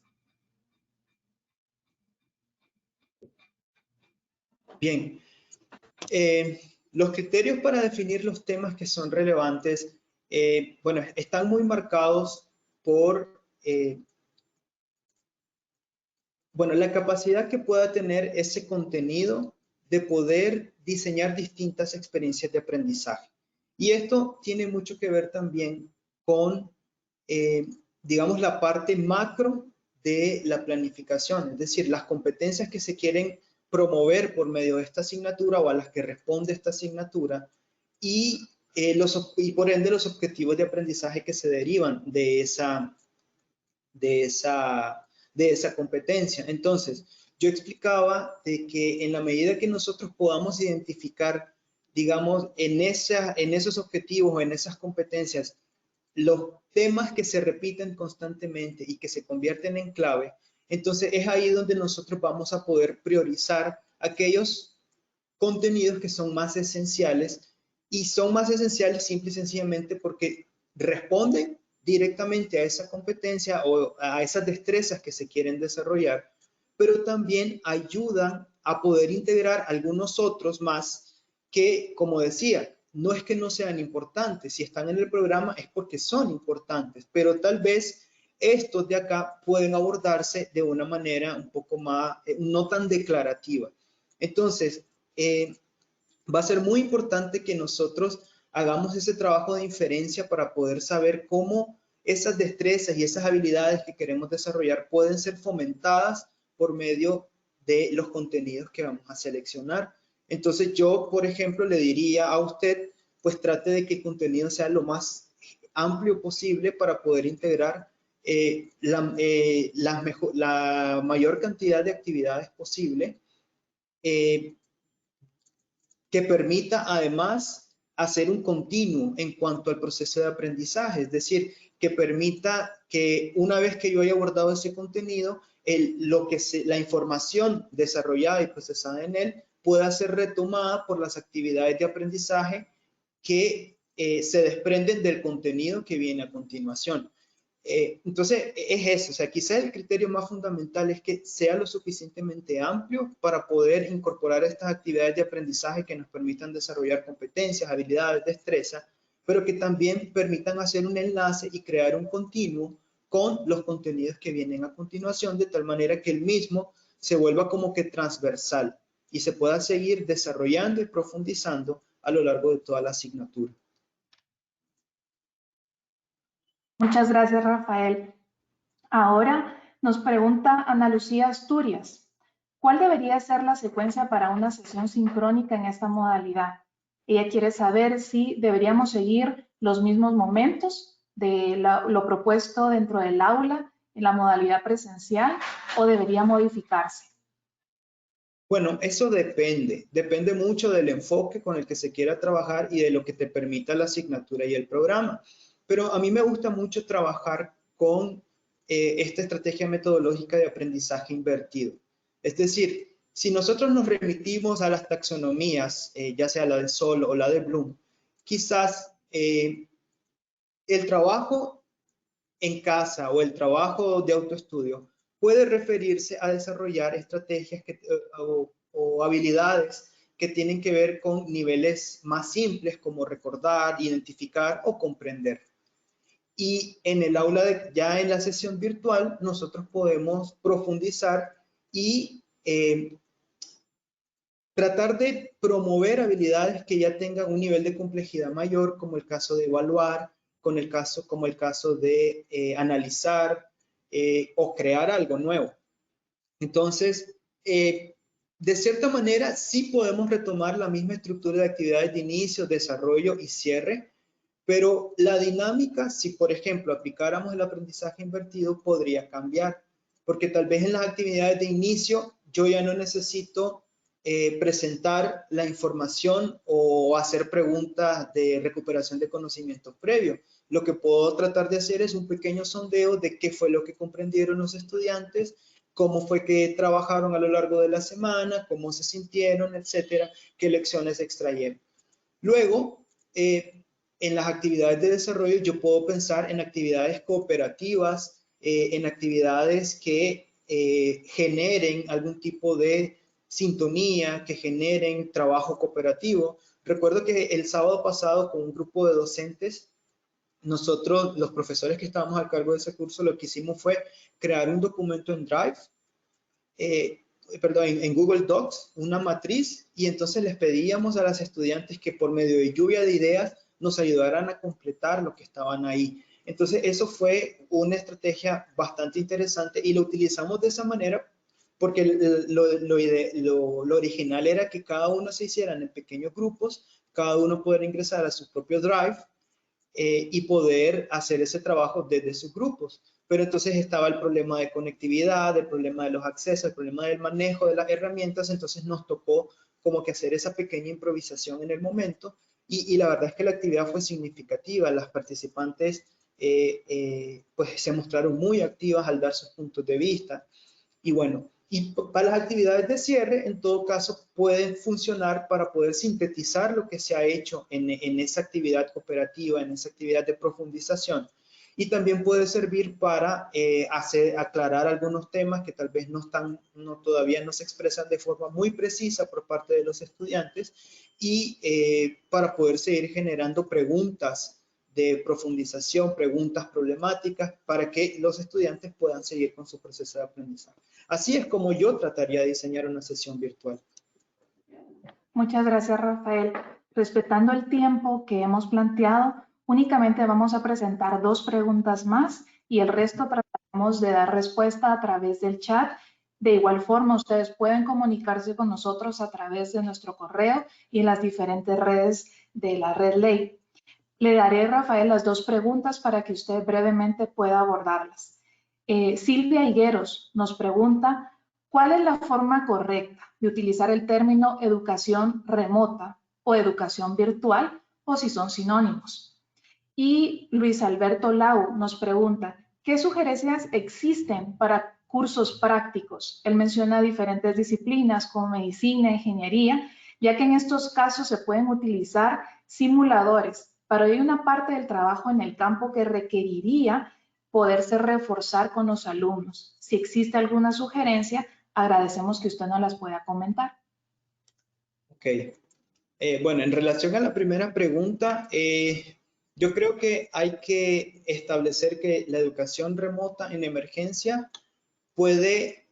Bien, los criterios para definir los temas que son relevantes, bueno, están muy marcados por bueno, la capacidad que pueda tener ese contenido de poder diseñar distintas experiencias de aprendizaje. Y esto tiene mucho que ver también con, digamos, la parte macro de la planificación, es decir, las competencias que se quieren promover por medio de esta asignatura o a las que responde esta asignatura y por ende los objetivos de aprendizaje que se derivan de esa competencia. Entonces, yo explicaba de que en la medida que nosotros podamos identificar, digamos, en esos objetivos o en esas competencias, los temas que se repiten constantemente y que se convierten en clave, entonces es ahí donde nosotros vamos a poder priorizar aquellos contenidos que son más esenciales y son más esenciales simple y sencillamente porque responden directamente a esa competencia o a esas destrezas que se quieren desarrollar, pero también ayudan a poder integrar algunos otros más que, como decía, no es que no sean importantes, si están en el programa es porque son importantes, pero tal vez estos de acá pueden abordarse de una manera un poco más, no tan declarativa. Entonces, va a ser muy importante que nosotros hagamos ese trabajo de inferencia para poder saber cómo esas destrezas y esas habilidades que queremos desarrollar pueden ser fomentadas por medio de los contenidos que vamos a seleccionar. Entonces yo, por ejemplo, le diría a usted, pues trate de que el contenido sea lo más amplio posible para poder integrar la mayor cantidad de actividades posible que permita además hacer un continuo en cuanto al proceso de aprendizaje, es decir, que permita que una vez que yo haya abordado ese contenido, la información desarrollada y procesada en él pueda ser retomada por las actividades de aprendizaje que se desprenden del contenido que viene a continuación. Entonces, es eso, o sea, quizás el criterio más fundamental es que sea lo suficientemente amplio para poder incorporar estas actividades de aprendizaje que nos permitan desarrollar competencias, habilidades, destreza, pero que también permitan hacer un enlace y crear un continuo con los contenidos que vienen a continuación, de tal manera que el mismo se vuelva como que transversal y se pueda seguir desarrollando y profundizando a lo largo de toda la asignatura. Muchas gracias, Rafael. Ahora nos pregunta Ana Lucía Asturias, ¿cuál debería ser la secuencia para una sesión sincrónica en esta modalidad? Ella quiere saber si deberíamos seguir los mismos momentos de lo propuesto dentro del aula en la modalidad presencial o debería modificarse. Bueno, eso depende mucho del enfoque con el que se quiera trabajar y de lo que te permita la asignatura y el programa. Pero a mí me gusta mucho trabajar con esta estrategia metodológica de aprendizaje invertido. Es decir, si nosotros nos remitimos a las taxonomías, ya sea la de Sol o la de Bloom, quizás el trabajo en casa o el trabajo de autoestudio puede referirse a desarrollar estrategias o habilidades que tienen que ver con niveles más simples como recordar, identificar o comprender. Y en el aula, ya en la sesión virtual, nosotros podemos profundizar y tratar de promover habilidades que ya tengan un nivel de complejidad mayor, como el caso de evaluar, como el caso de analizar o crear algo nuevo. Entonces, de cierta manera, sí podemos retomar la misma estructura de actividades de inicio, desarrollo y cierre, pero la dinámica, si por ejemplo aplicáramos el aprendizaje invertido, podría cambiar, porque tal vez en las actividades de inicio yo ya no necesito presentar la información o hacer preguntas de recuperación de conocimientos previos. Lo que puedo tratar de hacer es un pequeño sondeo de qué fue lo que comprendieron los estudiantes, cómo fue que trabajaron a lo largo de la semana, cómo se sintieron, etcétera, qué lecciones extrayeron. Luego, en las actividades de desarrollo yo puedo pensar en actividades cooperativas, en actividades que generen algún tipo de sintonía, que generen trabajo cooperativo. Recuerdo que el sábado pasado con un grupo de docentes, nosotros, los profesores que estábamos al cargo de ese curso, lo que hicimos fue crear un documento en Drive, en Google Docs, una matriz, y entonces les pedíamos a las estudiantes que por medio de lluvia de ideas nos ayudaran a completar lo que estaban ahí. Entonces eso fue una estrategia bastante interesante y lo utilizamos de esa manera porque lo original era que cada uno se hicieran en pequeños grupos, cada uno poder ingresar a su propio Drive y poder hacer ese trabajo desde sus grupos. Pero entonces estaba el problema de conectividad, el problema de los accesos, el problema del manejo de las herramientas, entonces nos tocó como que hacer esa pequeña improvisación en el momento y la verdad es que la actividad fue significativa, las participantes pues se mostraron muy activas al dar sus puntos de vista y bueno, y para las actividades de cierre, en todo caso, pueden funcionar para poder sintetizar lo que se ha hecho en esa actividad cooperativa, en esa actividad de profundización. Y también puede servir para aclarar algunos temas que tal vez todavía no se expresan de forma muy precisa por parte de los estudiantes y para poder seguir generando preguntas de profundización, preguntas problemáticas para que los estudiantes puedan seguir con su proceso de aprendizaje. Así es como yo trataría de diseñar una sesión virtual. Muchas gracias, Rafael. Respetando el tiempo que hemos planteado, únicamente vamos a presentar 2 preguntas más y el resto trataremos de dar respuesta a través del chat. De igual forma, ustedes pueden comunicarse con nosotros a través de nuestro correo y en las diferentes redes de la Red Ley. Le daré a Rafael las 2 preguntas para que usted brevemente pueda abordarlas. Silvia Higueros nos pregunta, ¿cuál es la forma correcta de utilizar el término educación remota o educación virtual o si son sinónimos? Y Luis Alberto Lau nos pregunta, ¿qué sugerencias existen para cursos prácticos? Él menciona diferentes disciplinas como medicina, ingeniería, ya que en estos casos se pueden utilizar simuladores, pero hay una parte del trabajo en el campo que requeriría poderse reforzar con los alumnos. Si existe alguna sugerencia, agradecemos que usted nos las pueda comentar. Ok. Bueno, en relación a la primera pregunta, yo creo que hay que establecer que la educación remota en emergencia puede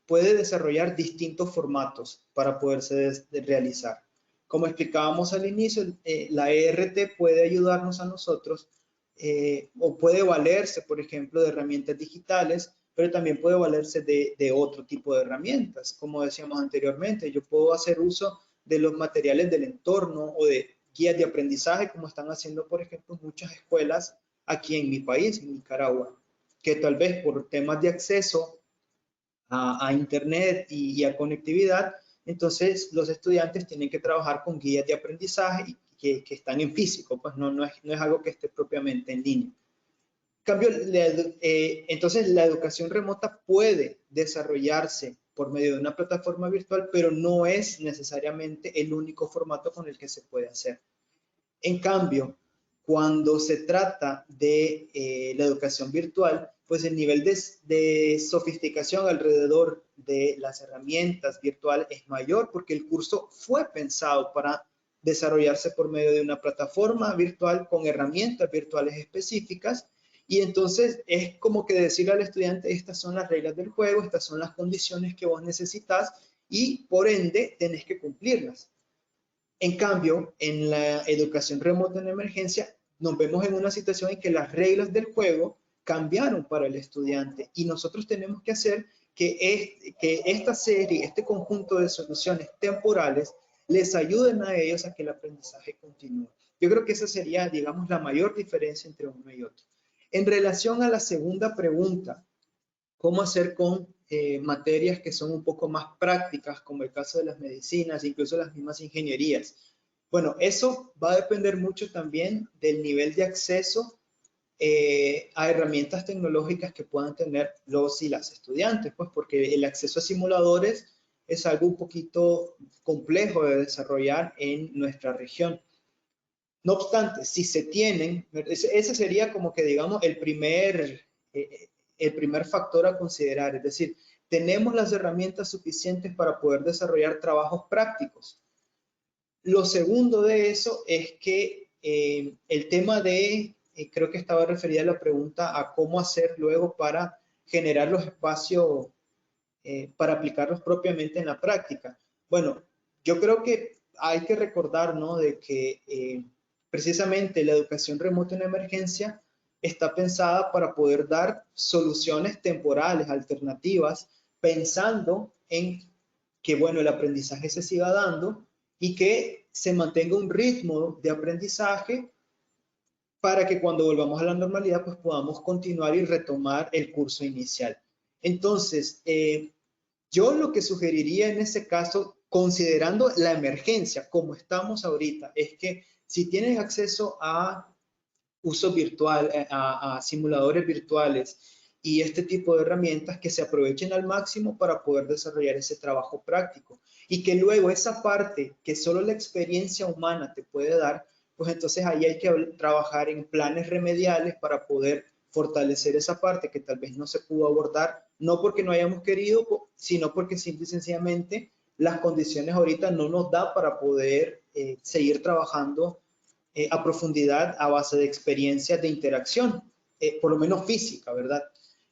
desarrollar distintos formatos para poderse realizar. Como explicábamos al inicio, la ERT puede ayudarnos a nosotros o puede valerse, por ejemplo, de herramientas digitales, pero también puede valerse de otro tipo de herramientas. Como decíamos anteriormente, yo puedo hacer uso de los materiales del entorno o de guías de aprendizaje, como están haciendo, por ejemplo, muchas escuelas aquí en mi país, en Nicaragua, que tal vez por temas de acceso a Internet y a conectividad, entonces los estudiantes tienen que trabajar con guías de aprendizaje que están en físico, pues no es algo que esté propiamente en línea. En cambio, entonces la educación remota puede desarrollarse por medio de una plataforma virtual, pero no es necesariamente el único formato con el que se puede hacer. En cambio, cuando se trata de la educación virtual, pues el nivel de sofisticación alrededor de las herramientas virtuales es mayor porque el curso fue pensado para desarrollarse por medio de una plataforma virtual con herramientas virtuales específicas. Y entonces es como que decirle al estudiante, estas son las reglas del juego, estas son las condiciones que vos necesitas y por ende tenés que cumplirlas. En cambio, en la educación remota en emergencia, nos vemos en una situación en que las reglas del juego cambiaron para el estudiante y nosotros tenemos que hacer que esta serie, este conjunto de soluciones temporales, les ayuden a ellos a que el aprendizaje continúe. Yo creo que esa sería, digamos, la mayor diferencia entre uno y otro. En relación a la segunda pregunta, ¿cómo hacer con materias que son un poco más prácticas, como el caso de las medicinas, incluso las mismas ingenierías? Bueno, eso va a depender mucho también del nivel de acceso a herramientas tecnológicas que puedan tener los y las estudiantes, pues porque el acceso a simuladores es algo un poquito complejo de desarrollar en nuestra región. No obstante, si se tienen, ese sería como que digamos el primer factor a considerar, es decir, tenemos las herramientas suficientes para poder desarrollar trabajos prácticos. Lo segundo de eso es que el tema de, creo que estaba referida la pregunta a cómo hacer luego para generar los espacios para aplicarlos propiamente en la práctica. Bueno, yo creo que hay que recordar, ¿no?, de que precisamente la educación remota en emergencia está pensada para poder dar soluciones temporales, alternativas, pensando en que, bueno, el aprendizaje se siga dando y que se mantenga un ritmo de aprendizaje para que cuando volvamos a la normalidad, pues podamos continuar y retomar el curso inicial. Entonces, yo lo que sugeriría en ese caso, considerando la emergencia como estamos ahorita, es que si tienes acceso a uso virtual, a simuladores virtuales y este tipo de herramientas, que se aprovechen al máximo para poder desarrollar ese trabajo práctico y que luego esa parte que solo la experiencia humana te puede dar, pues entonces ahí hay que trabajar en planes remediales para poder fortalecer esa parte que tal vez no se pudo abordar, no porque no hayamos querido, sino porque simple y sencillamente las condiciones ahorita no nos da para poder seguir trabajando a profundidad a base de experiencias de interacción, por lo menos física, ¿verdad?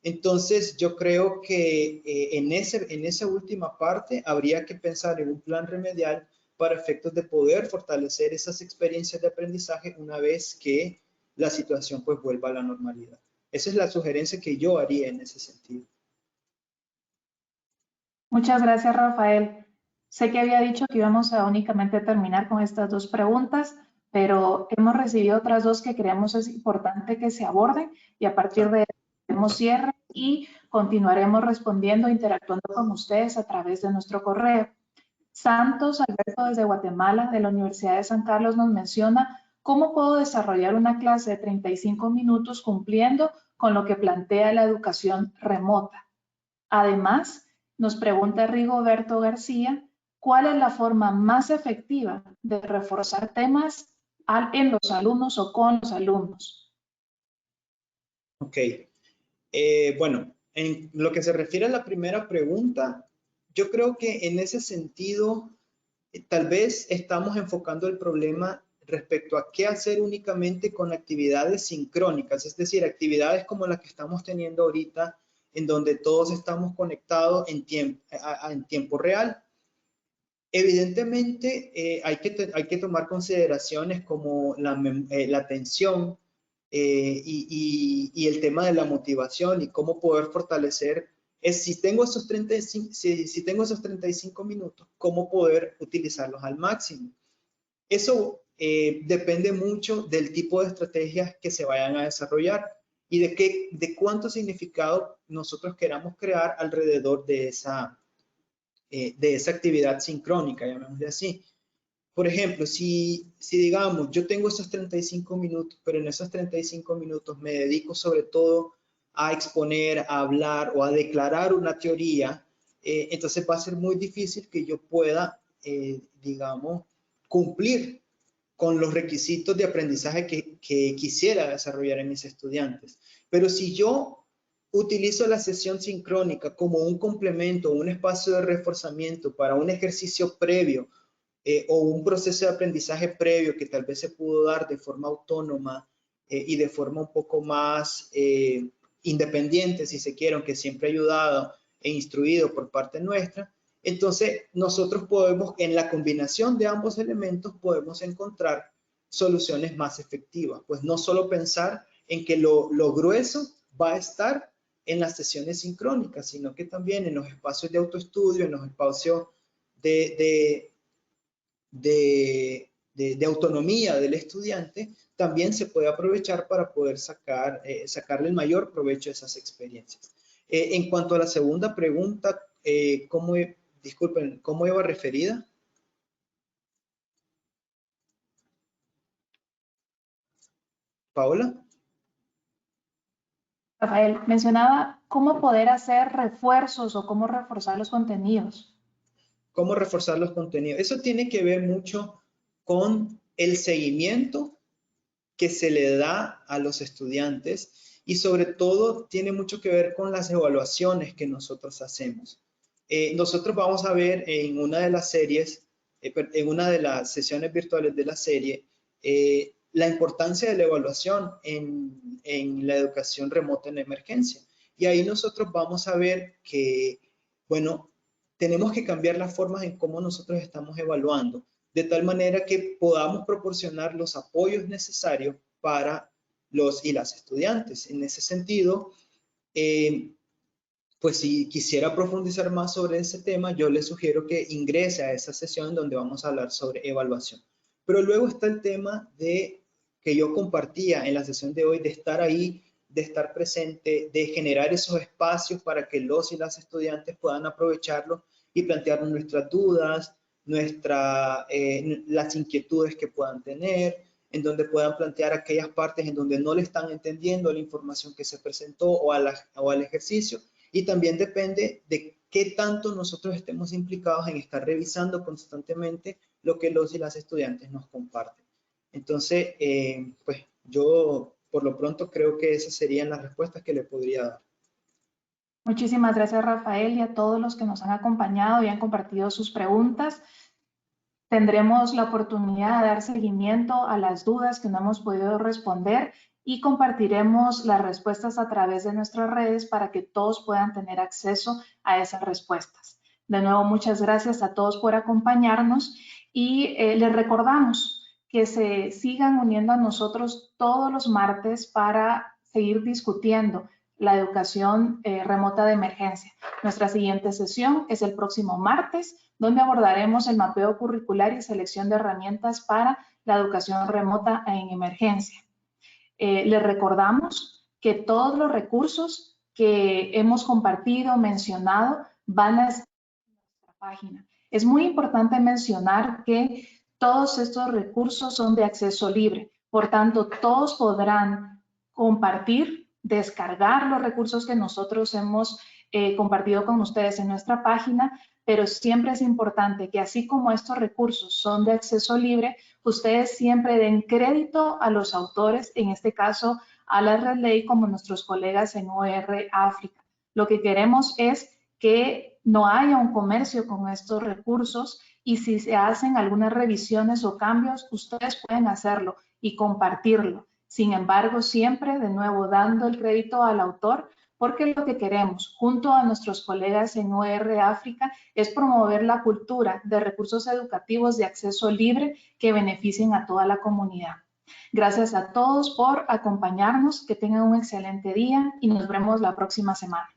Entonces, yo creo que en esa última parte habría que pensar en un plan remedial para efectos de poder fortalecer esas experiencias de aprendizaje una vez que la situación pues vuelva a la normalidad. Esa es la sugerencia que yo haría en ese sentido. Muchas gracias, Rafael. Sé que había dicho que íbamos a únicamente terminar con estas dos preguntas, pero hemos recibido otras dos que creemos es importante que se aborden y a partir de eso haremos cierre y continuaremos respondiendo e interactuando con ustedes a través de nuestro correo. Santos Alberto desde Guatemala, de la Universidad de San Carlos, nos menciona cómo puedo desarrollar una clase de 35 minutos cumpliendo con lo que plantea la educación remota. Además, nos pregunta Rigoberto García, ¿cuál es la forma más efectiva de reforzar temas en los alumnos o con los alumnos? Ok. Bueno, en lo que se refiere a la primera pregunta, yo creo que en ese sentido, tal vez estamos enfocando el problema respecto a qué hacer únicamente con actividades sincrónicas, es decir, actividades como las que estamos teniendo ahorita, en donde todos estamos conectados en tiempo real. Evidentemente, hay que tomar consideraciones como la atención y el tema de la motivación y cómo poder fortalecer. Si tengo esos 35, si tengo esos 35 minutos, cómo poder utilizarlos al máximo. Eso depende mucho del tipo de estrategias que se vayan a desarrollar y de cuánto significado nosotros queramos crear alrededor de esa actividad sincrónica, llamémosle así. Por ejemplo, si digamos, yo tengo esos 35 minutos, pero en esos 35 minutos me dedico sobre todo a exponer, a hablar o a declarar una teoría, entonces va a ser muy difícil que yo pueda, digamos, cumplir con los requisitos de aprendizaje que quisiera desarrollar en mis estudiantes. Pero si yo utilizo la sesión sincrónica como un complemento, un espacio de reforzamiento para un ejercicio previo o un proceso de aprendizaje previo que tal vez se pudo dar de forma autónoma y de forma un poco más independiente, si se quiere, aunque siempre ayudado e instruido por parte nuestra, entonces nosotros podemos, en la combinación de ambos elementos, podemos encontrar soluciones más efectivas. Pues no solo pensar en que lo grueso va a estar en las sesiones sincrónicas, sino que también en los espacios de autoestudio, en los espacios de autonomía del estudiante, también se puede aprovechar para poder sacarle el mayor provecho a esas experiencias. En cuanto a la segunda pregunta, disculpen, ¿cómo iba referida? Paola. Rafael, mencionaba cómo poder hacer refuerzos o cómo reforzar los contenidos. ¿Cómo reforzar los contenidos? Eso tiene que ver mucho con el seguimiento que se le da a los estudiantes y sobre todo tiene mucho que ver con las evaluaciones que nosotros hacemos. Nosotros vamos a ver en una de las series, en una de las sesiones virtuales de la serie, la importancia de la evaluación en la educación remota en emergencia. Y ahí nosotros vamos a ver que, bueno, tenemos que cambiar las formas en cómo nosotros estamos evaluando, de tal manera que podamos proporcionar los apoyos necesarios para los y las estudiantes. En ese sentido, pues si quisiera profundizar más sobre ese tema, yo le sugiero que ingrese a esa sesión donde vamos a hablar sobre evaluación. Pero luego está el tema de que yo compartía en la sesión de hoy, de estar ahí, de estar presente, de generar esos espacios para que los y las estudiantes puedan aprovecharlo y plantear nuestras dudas, las inquietudes que puedan tener, en donde puedan plantear aquellas partes en donde no le están entendiendo la información que se presentó o al ejercicio. Y también depende de qué tanto nosotros estemos implicados en estar revisando constantemente lo que los y las estudiantes nos comparten. Entonces, pues yo por lo pronto creo que esas serían las respuestas que le podría dar. Muchísimas gracias, Rafael, y a todos los que nos han acompañado y han compartido sus preguntas. Tendremos la oportunidad de dar seguimiento a las dudas que no hemos podido responder y compartiremos las respuestas a través de nuestras redes para que todos puedan tener acceso a esas respuestas. De nuevo, muchas gracias a todos por acompañarnos y les recordamos que se sigan uniendo a nosotros todos los martes para seguir discutiendo la educación remota de emergencia. Nuestra siguiente sesión es el próximo martes, donde abordaremos el mapeo curricular y selección de herramientas para la educación remota en emergencia. Les recordamos que todos los recursos que hemos compartido, mencionado, van a estar en nuestra página. Es muy importante mencionar que todos estos recursos son de acceso libre, por tanto, todos podrán compartir, descargar los recursos que nosotros hemos compartido con ustedes en nuestra página, pero siempre es importante que así como estos recursos son de acceso libre, ustedes siempre den crédito a los autores, en este caso a la Red Ley como nuestros colegas en OR África. Lo que queremos es que no haya un comercio con estos recursos y si se hacen algunas revisiones o cambios, ustedes pueden hacerlo y compartirlo. Sin embargo, siempre de nuevo dando el crédito al autor, porque lo que queremos, junto a nuestros colegas en OR África, es promover la cultura de recursos educativos de acceso libre que beneficien a toda la comunidad. Gracias a todos por acompañarnos, que tengan un excelente día y nos vemos la próxima semana.